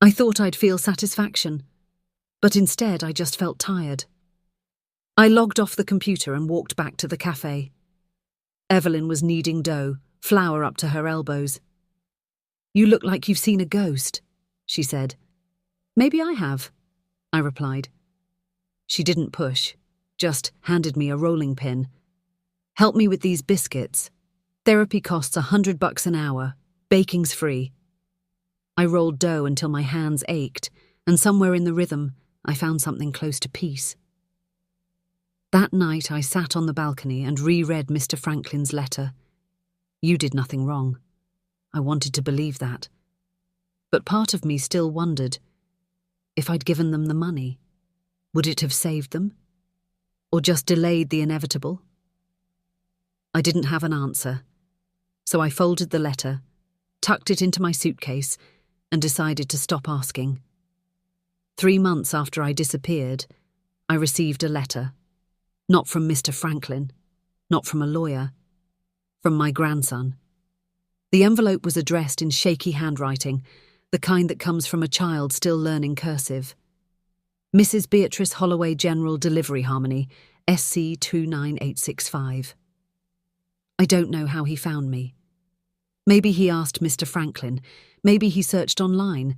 I thought I'd feel satisfaction, but instead I just felt tired. I logged off the computer and walked back to the cafe. Evelyn was kneading dough, flour up to her elbows. "You look like you've seen a ghost," she said. "Maybe I have," I replied. She didn't push. just handed me a rolling pin. Help me with these biscuits. Therapy costs $100 an hour. Baking's free. I rolled dough until my hands ached, and somewhere in the rhythm, I found something close to peace. That night, I sat on the balcony and reread Mr. Franklin's letter. You did nothing wrong. I wanted to believe that. But part of me still wondered, if I'd given them the money, would it have saved them? Or just delayed the inevitable? I didn't have an answer, so I folded the letter, tucked it into my suitcase, and decided to stop asking. 3 months after I disappeared, I received a letter. Not from Mr. Franklin, not from a lawyer, from my grandson. The envelope was addressed in shaky handwriting, the kind that comes from a child still learning cursive. Mrs. Beatrice Holloway General Delivery Harmony, SC 29865. I don't know how he found me. Maybe he asked Mr. Franklin, maybe he searched online,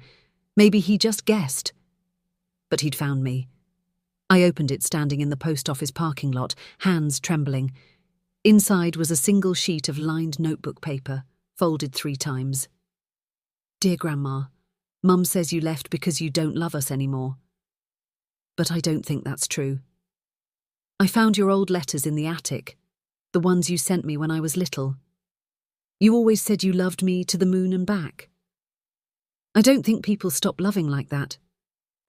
maybe he just guessed. But he'd found me. I opened it standing in the post office parking lot, hands trembling. Inside was a single sheet of lined notebook paper, folded 3 times. Dear Grandma, Mum says you left because you don't love us anymore. But I don't think that's true. I found your old letters in the attic, the ones you sent me when I was little. You always said you loved me to the moon and back. I don't think people stop loving like that.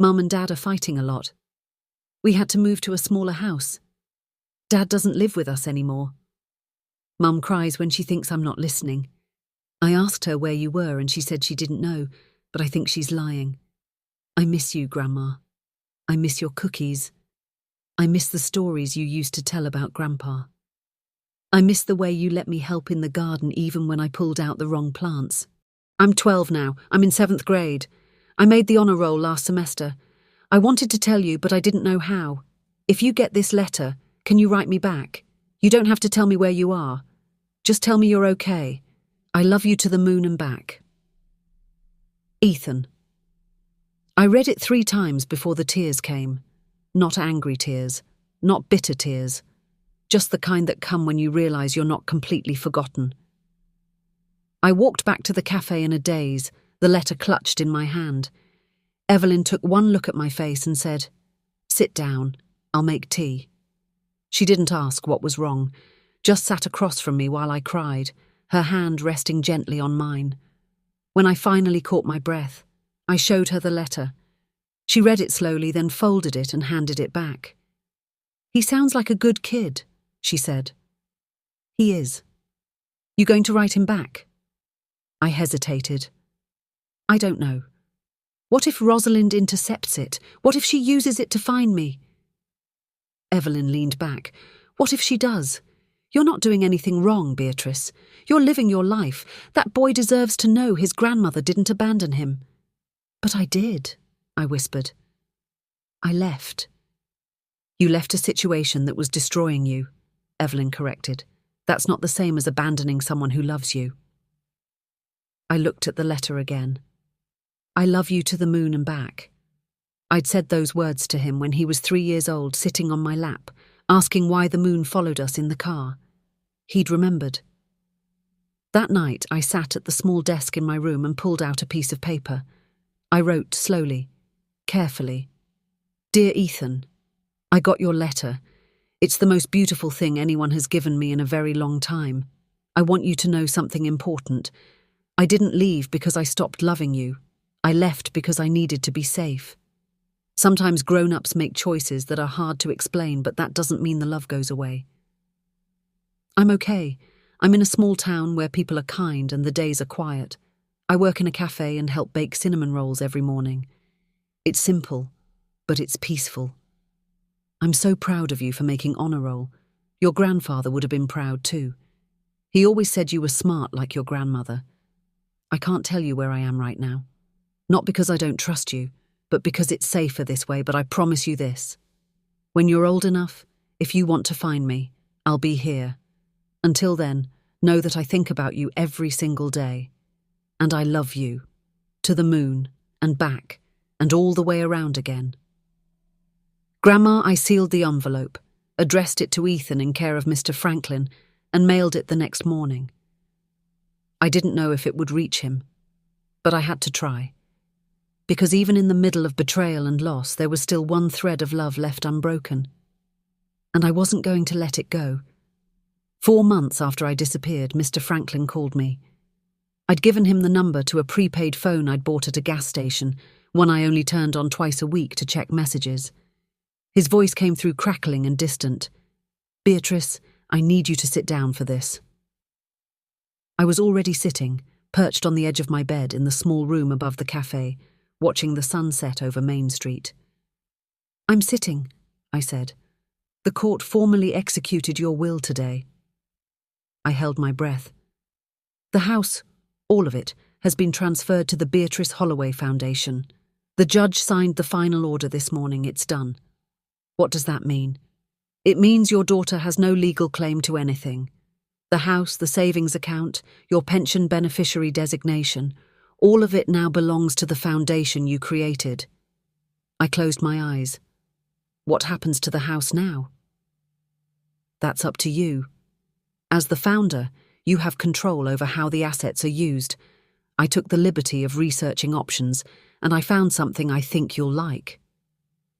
Mum and Dad are fighting a lot. We had to move to a smaller house. Dad doesn't live with us anymore. Mum cries when she thinks I'm not listening. I asked her where you were and she said she didn't know, but I think she's lying. I miss you, Grandma. I miss your cookies. I miss the stories you used to tell about Grandpa. I miss the way you let me help in the garden even when I pulled out the wrong plants. I'm 12 now. I'm in 7th grade. I made the honor roll last semester. I wanted to tell you, but I didn't know how. If you get this letter, can you write me back? You don't have to tell me where you are. Just tell me you're okay. I love you to the moon and back. Ethan. I read it 3 times before the tears came. Not angry tears, not bitter tears, just the kind that come when you realize you're not completely forgotten. I walked back to the cafe in a daze, the letter clutched in my hand. Evelyn took one look at my face and said, "Sit down, I'll make tea." She didn't ask what was wrong, just sat across from me while I cried, her hand resting gently on mine. When I finally caught my breath, I showed her the letter. She read it slowly, then folded it and handed it back. "He sounds like a good kid," she said. "He is. You going to write him back?" I hesitated. I don't know. What if Rosalind intercepts it? What if she uses it to find me? Evelyn leaned back. What if she does? You're not doing anything wrong, Beatrice. You're living your life. That boy deserves to know his grandmother didn't abandon him. But I did, I whispered. I left. You left a situation that was destroying you, Evelyn corrected. That's not the same as abandoning someone who loves you. I looked at the letter again. I love you to the moon and back. I'd said those words to him when he was 3 years old, sitting on my lap, asking why the moon followed us in the car. He'd remembered. That night, I sat at the small desk in my room and pulled out a piece of paper. I wrote slowly, carefully. Dear Ethan, I got your letter. It's the most beautiful thing anyone has given me in a very long time. I want you to know something important. I didn't leave because I stopped loving you. I left because I needed to be safe. Sometimes grown-ups make choices that are hard to explain, but that doesn't mean the love goes away. I'm okay. I'm in a small town where people are kind and the days are quiet. I work in a cafe and help bake cinnamon rolls every morning. It's simple, but it's peaceful. I'm so proud of you for making honor roll. Your grandfather would have been proud too. He always said you were smart like your grandmother. I can't tell you where I am right now. Not because I don't trust you, but because it's safer this way, but I promise you this. When you're old enough, if you want to find me, I'll be here. Until then, know that I think about you every single day. And I love you. To the moon, and back, and all the way around again. Grandma, I sealed the envelope. addressed it to Ethan in care of Mr. Franklin, and mailed it the next morning. I didn't know if it would reach him, but I had to try. Because even in the middle of betrayal and loss, there was still one thread of love left unbroken. And I wasn't going to let it go. 4 months after I disappeared, Mr. Franklin called me. I'd given him the number to a prepaid phone I'd bought at a gas station, one I only turned on twice a week to check messages. His voice came through crackling and distant. "Beatrice, I need you to sit down for this." I was already sitting, perched on the edge of my bed in the small room above the cafe, watching the sunset over Main Street. "I'm sitting," I said. "The court formally executed your will today." I held my breath. "The house, all of it, has been transferred to the Beatrice Holloway Foundation. The judge signed the final order this morning. It's done." "What does that mean?" "It means your daughter has no legal claim to anything. The house, the savings account, your pension beneficiary designation, all of it now belongs to the foundation you created." I closed my eyes. "What happens to the house now?" "That's up to you. As the founder, you have control over how the assets are used. I took the liberty of researching options, and I found something I think you'll like."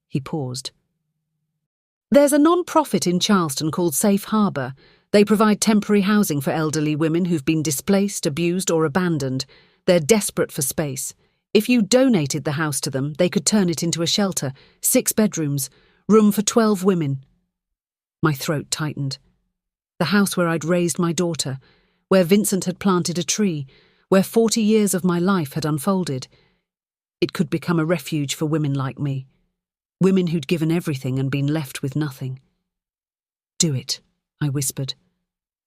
He paused. "There's a non-profit in Charleston called Safe Harbor. They provide temporary housing for elderly women who've been displaced, abused, or abandoned. They're desperate for space. If you donated the house to them, they could turn it into a shelter, 6 bedrooms, room for 12 women. My throat tightened. The house where I'd raised my daughter, where Vincent had planted a tree, where 40 years of my life had unfolded. It could become a refuge for women like me. Women who'd given everything and been left with nothing. "Do it," I whispered.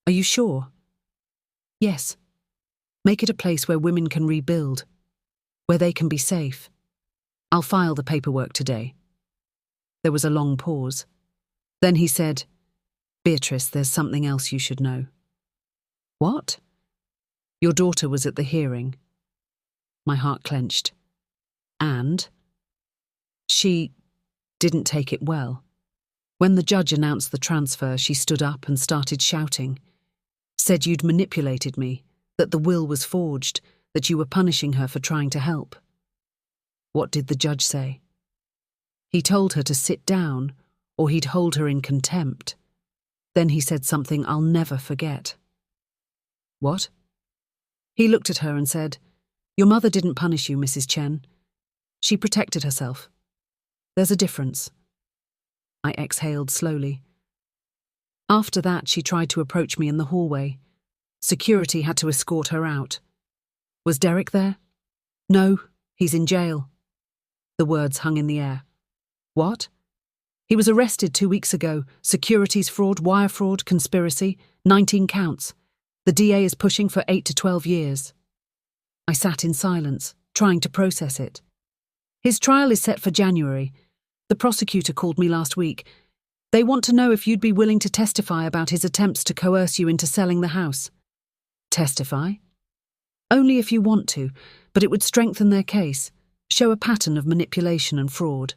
"Are you sure?" "Yes. Make it a place where women can rebuild, where they can be safe. I'll file the paperwork today." There was a long pause. Then he said, "Beatrice, there's something else you should know." "What?" "Your daughter was at the hearing." My heart clenched. "And?" "She didn't take it well. When the judge announced the transfer, she stood up and started shouting. Said you'd manipulated me, that the will was forged, that you were punishing her for trying to help." "What did the judge say?" "He told her to sit down, or he'd hold her in contempt. Then he said something I'll never forget." "What?" "He looked at her and said, 'Your mother didn't punish you, Mrs. Chen. She protected herself. There's a difference.'" I exhaled slowly. After that, she tried to approach me in the hallway. Security had to escort her out. "Was Derek there?" "No, he's in jail." The words hung in the air. "What?" "He was arrested 2 weeks ago. Securities fraud, wire fraud, conspiracy, 19 counts. The DA is pushing for 8 to 12 years. I sat in silence, trying to process it. "His trial is set for January. The prosecutor called me last week. They want to know if you'd be willing to testify about his attempts to coerce you into selling the house." "Testify?" "Only if you want to, but it would strengthen their case, show a pattern of manipulation and fraud."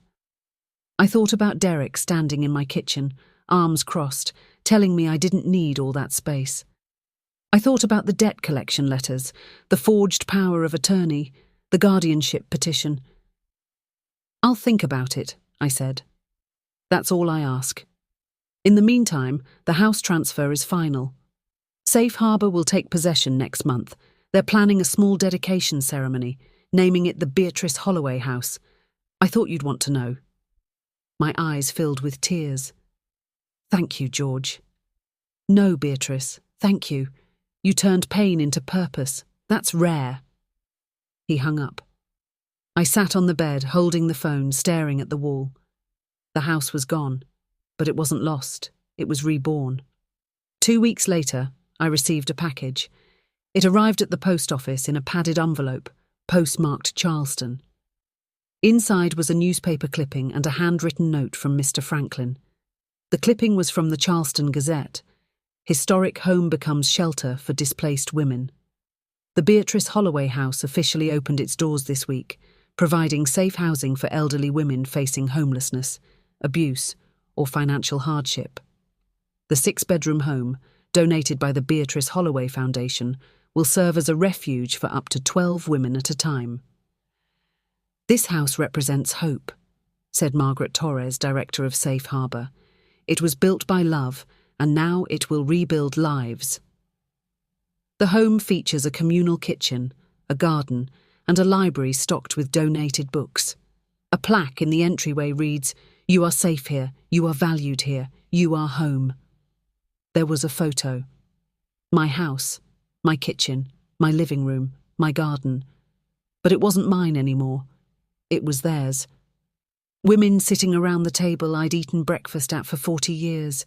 I thought about Derek standing in my kitchen, arms crossed, telling me I didn't need all that space. I thought about the debt collection letters, the forged power of attorney, the guardianship petition. "I'll think about it," I said. "That's all I ask. In the meantime, the house transfer is final. Safe Harbor will take possession next month. They're planning a small dedication ceremony, naming it the Beatrice Holloway House. I thought you'd want to know." My eyes filled with tears. "Thank you, George." "No, Beatrice, thank you. You turned pain into purpose. That's rare." He hung up. I sat on the bed, holding the phone, staring at the wall. The house was gone, but it wasn't lost. It was reborn. 2 weeks later, I received a package. It arrived at the post office in a padded envelope, postmarked Charleston. Inside was a newspaper clipping and a handwritten note from Mr. Franklin. The clipping was from the Charleston Gazette. "Historic home becomes shelter for displaced women." The Beatrice Holloway House officially opened its doors this week, providing safe housing for elderly women facing homelessness, abuse, or financial hardship. The 6-bedroom home, donated by the Beatrice Holloway Foundation, will serve as a refuge for up to 12 women at a time. "This house represents hope," said Margaret Torres, director of Safe Harbour. "It was built by love, and now it will rebuild lives." The home features a communal kitchen, a garden, and a library stocked with donated books. A plaque in the entryway reads, "You are safe here, you are valued here, you are home." There was a photo. My house, my kitchen, my living room, my garden. But it wasn't mine anymore. It was theirs. Women sitting around the table I'd eaten breakfast at for 40 years.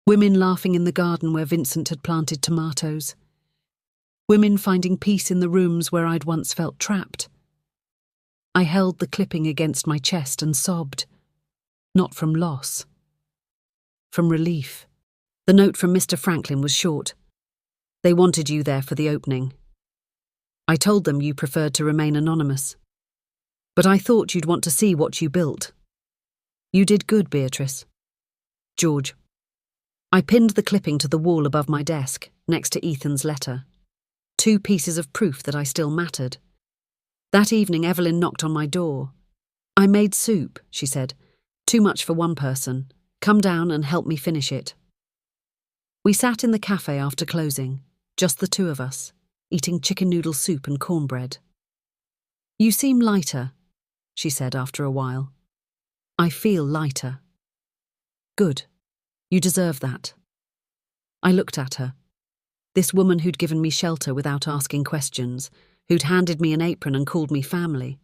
Women laughing in the garden where Vincent had planted tomatoes. Women finding peace in the rooms where I'd once felt trapped. I held the clipping against my chest and sobbed. Not from loss. From relief. The note from Mr. Franklin was short. "They wanted you there for the opening. I told them you preferred to remain anonymous. But I thought you'd want to see what you built. You did good, Beatrice. George." I pinned the clipping to the wall above my desk, next to Ethan's letter. 2 pieces of proof that I still mattered. That evening, Evelyn knocked on my door. "I made soup," she said. "Too much for one person. Come down and help me finish it." We sat in the cafe after closing, just the 2 of us, eating chicken noodle soup and cornbread. "You seem lighter," she said after a while. "I feel lighter." "Good. You deserve that." I looked at her. This woman who'd given me shelter without asking questions, who'd handed me an apron and called me family.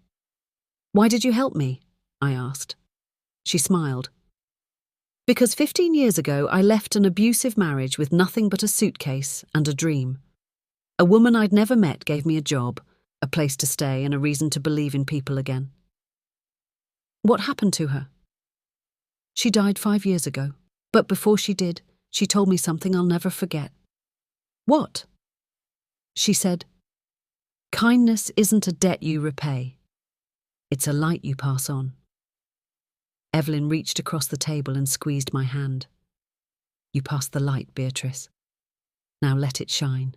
"Why did you help me?" I asked. She smiled. "Because 15 years ago I left an abusive marriage with nothing but a suitcase and a dream. A woman I'd never met gave me a job, a place to stay, and a reason to believe in people again." "What happened to her?" "She died 5 years ago, but before she did, she told me something I'll never forget." "What?" She said, "Kindness isn't a debt you repay. It's a light you pass on." Evelyn reached across the table and squeezed my hand. "You passed the light, Beatrice. Now let it shine."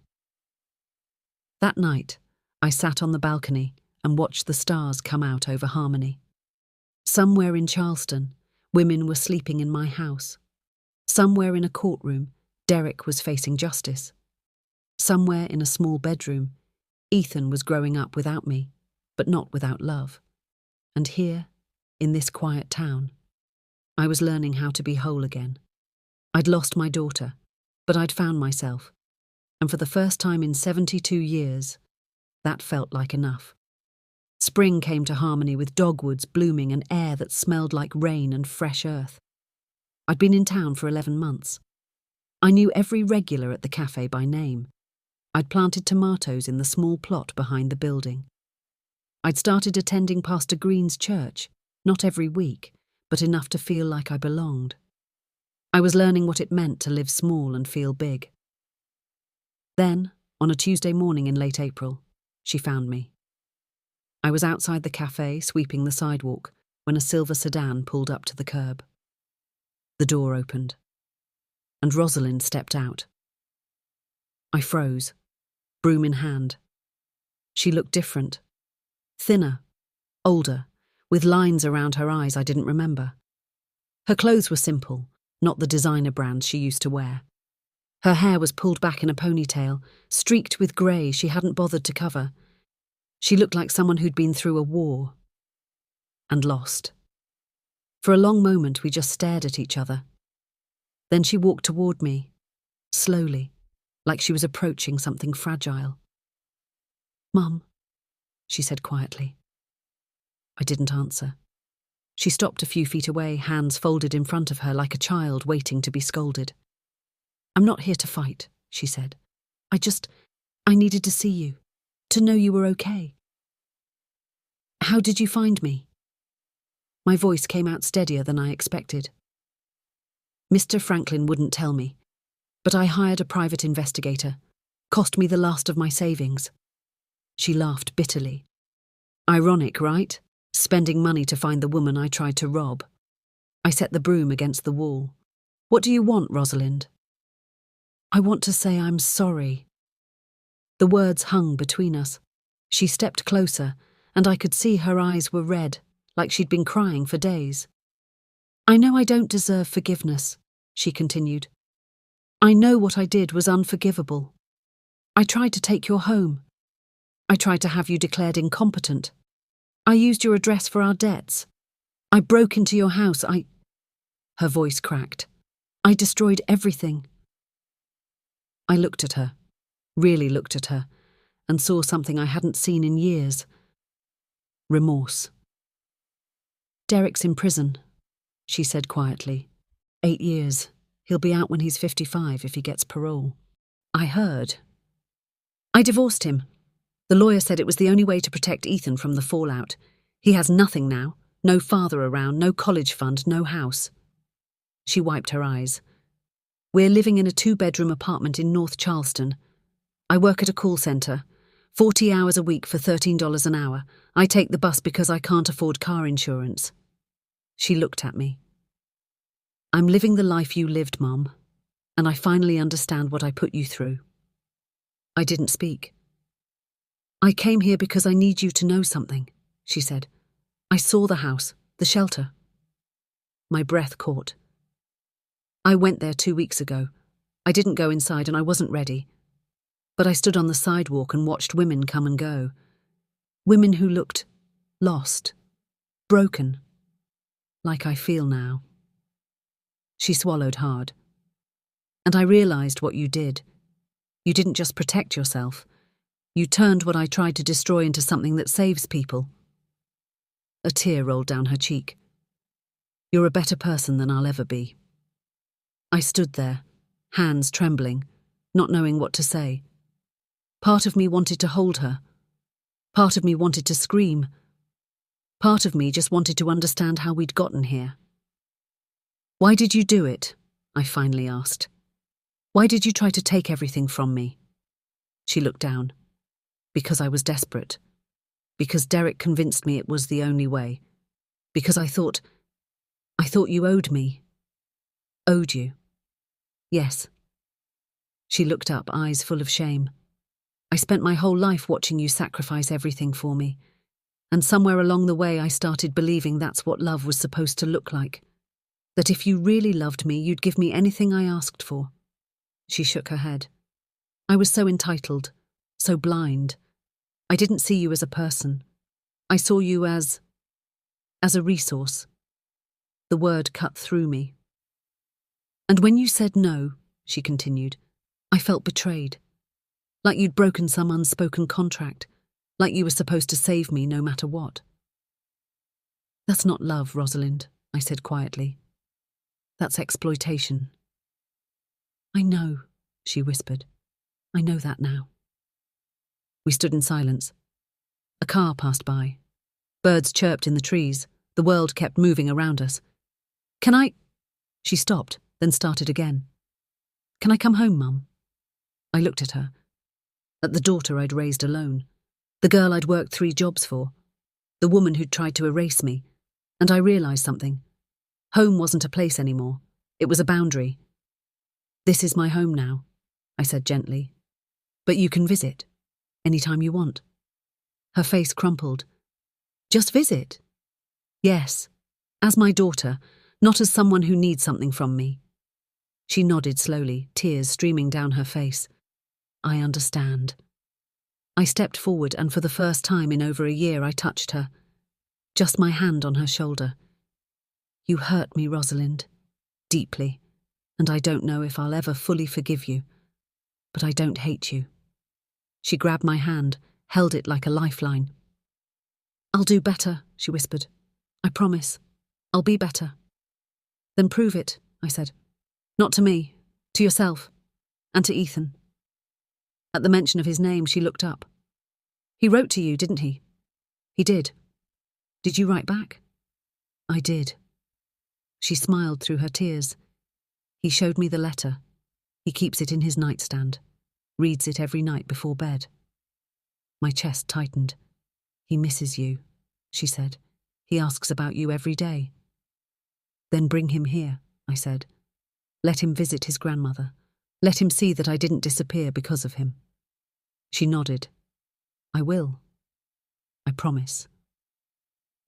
That night, I sat on the balcony and watched the stars come out over Harmony. Somewhere in Charleston, women were sleeping in my house. Somewhere in a courtroom, Derek was facing justice. Somewhere in a small bedroom, Ethan was growing up without me, but not without love. And here, in this quiet town, I was learning how to be whole again. I'd lost my daughter, but I'd found myself, and for the first time in 72 years, that felt like enough. Spring came to Harmony with dogwoods blooming and air that smelled like rain and fresh earth. I'd been in town for 11 months. I knew every regular at the cafe by name. I'd planted tomatoes in the small plot behind the building. I'd started attending Pastor Green's church, not every week, but enough to feel like I belonged. I was learning what it meant to live small and feel big. Then, on a Tuesday morning in late April, she found me. I was outside the cafe, sweeping the sidewalk, when a silver sedan pulled up to the curb. The door opened, and Rosalind stepped out. I froze, broom in hand. She looked different. Thinner, older, with lines around her eyes I didn't remember. Her clothes were simple, not the designer brands she used to wear. Her hair was pulled back in a ponytail, streaked with grey she hadn't bothered to cover. She looked like someone who'd been through a war. And lost. For a long moment we just stared at each other. Then she walked toward me, slowly, like she was approaching something fragile. "Mum," she said quietly. I didn't answer. She stopped a few feet away, hands folded in front of her like a child waiting to be scolded. "I'm not here to fight," she said. I needed to see you, to know you were okay." "How did you find me?" My voice came out steadier than I expected. "Mr. Franklin wouldn't tell me, but I hired a private investigator. Cost me the last of my savings." She laughed bitterly. "Ironic, right? Spending money to find the woman I tried to rob." I set the broom against the wall. What do you want, Rosalind? I want to say I'm sorry. The words hung between us. She stepped closer, and I could see her eyes were red, like she'd been crying for days. I know I don't deserve forgiveness, she continued. I know what I did was unforgivable. I tried to take your home. I tried to have you declared incompetent. I used your address for our debts. I broke into your house. Her voice cracked. I destroyed everything. I looked at her, really looked at her, and saw something I hadn't seen in years. Remorse. Derek's in prison, she said quietly. 8 years. He'll be out when he's 55 if he gets parole. I heard. I divorced him. The lawyer said it was the only way to protect Ethan from the fallout. He has nothing now. No father around, no college fund, no house. She wiped her eyes. We're living in a 2-bedroom apartment in North Charleston. I work at a call centre. 40 hours a week for $13 an hour. I take the bus because I can't afford car insurance. She looked at me. I'm living the life you lived, Mum, and I finally understand what I put you through. I didn't speak. I came here because I need you to know something, she said. I saw the house, the shelter. My breath caught. I went there 2 weeks ago. I didn't go inside and I wasn't ready. But I stood on the sidewalk and watched women come and go. Women who looked lost, broken, like I feel now. She swallowed hard. And I realized what you did. You didn't just protect yourself. You turned what I tried to destroy into something that saves people. A tear rolled down her cheek. You're a better person than I'll ever be. I stood there, hands trembling, not knowing what to say. Part of me wanted to hold her. Part of me wanted to scream. Part of me just wanted to understand how we'd gotten here. Why did you do it? I finally asked. Why did you try to take everything from me? She looked down. Because I was desperate. Because Derek convinced me it was the only way. Because I thought you owed me. Owed you. Yes. She looked up, eyes full of shame. I spent my whole life watching you sacrifice everything for me. And somewhere along the way I started believing that's what love was supposed to look like. That if you really loved me, you'd give me anything I asked for. She shook her head. I was so entitled, so blind. I didn't see you as a person. I saw you as a resource. The word cut through me. And when you said no, she continued, I felt betrayed. Like you'd broken some unspoken contract. Like you were supposed to save me no matter what. That's not love, Rosalind, I said quietly. That's exploitation. I know, she whispered. I know that now. We stood in silence. A car passed by. Birds chirped in the trees. The world kept moving around us. Can I? She stopped, then started again. Can I come home, Mum? I looked at her. At the daughter I'd raised alone. The girl I'd worked 3 jobs for. The woman who'd tried to erase me. And I realized something. Home wasn't a place anymore. It was a boundary. This is my home now, I said gently. But you can visit. Anytime you want. Her face crumpled. Just visit? Yes. As my daughter, not as someone who needs something from me. She nodded slowly, tears streaming down her face. I understand. I stepped forward and for the first time in over a year I touched her. Just my hand on her shoulder. You hurt me, Rosalind. Deeply. And I don't know if I'll ever fully forgive you. But I don't hate you. She grabbed my hand, held it like a lifeline. I'll do better, she whispered. I promise. I'll be better. Then prove it, I said. Not to me, to yourself, and to Ethan. At the mention of his name, she looked up. He wrote to you, didn't he? He did. Did you write back? I did. She smiled through her tears. He showed me the letter. He keeps it in his nightstand. Reads it every night before bed. My chest tightened. He misses you, she said. He asks about you every day. Then bring him here, I said. Let him visit his grandmother. Let him see that I didn't disappear because of him. She nodded. I will. I promise.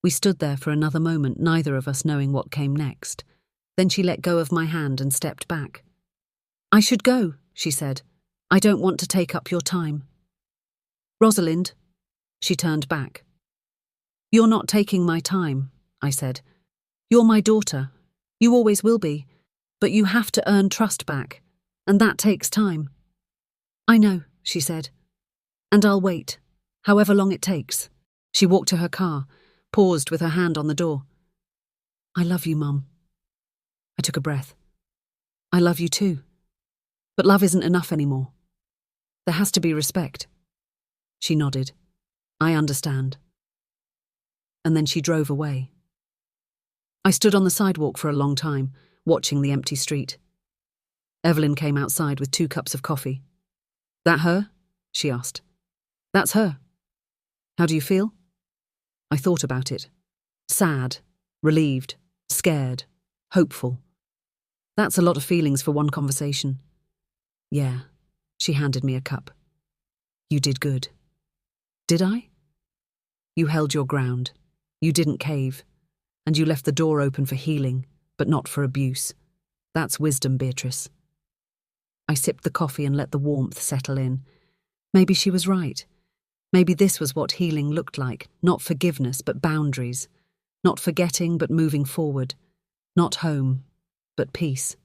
We stood there for another moment, neither of us knowing what came next. Then she let go of my hand and stepped back. I should go, she said. I don't want to take up your time. Rosalind. She turned back. You're not taking my time, I said. You're my daughter. You always will be. But you have to earn trust back, and that takes time. I know, she said. And I'll wait, however long it takes. She walked to her car, paused with her hand on the door. I love you, Mum. I took a breath. I love you too. But love isn't enough anymore. There has to be respect. She nodded. I understand. And then she drove away. I stood on the sidewalk for a long time, watching the empty street. Evelyn came outside with 2 cups of coffee. That her? She asked. That's her. How do you feel? I thought about it. Sad, relieved, scared, hopeful. That's a lot of feelings for one conversation. Yeah, she handed me a cup. You did good. Did I? You held your ground. You didn't cave. And you left the door open for healing, but not for abuse. That's wisdom, Beatrice. I sipped the coffee and let the warmth settle in. Maybe she was right. Maybe this was what healing looked like, not forgiveness, but boundaries. Not forgetting, but moving forward. Not home, but peace.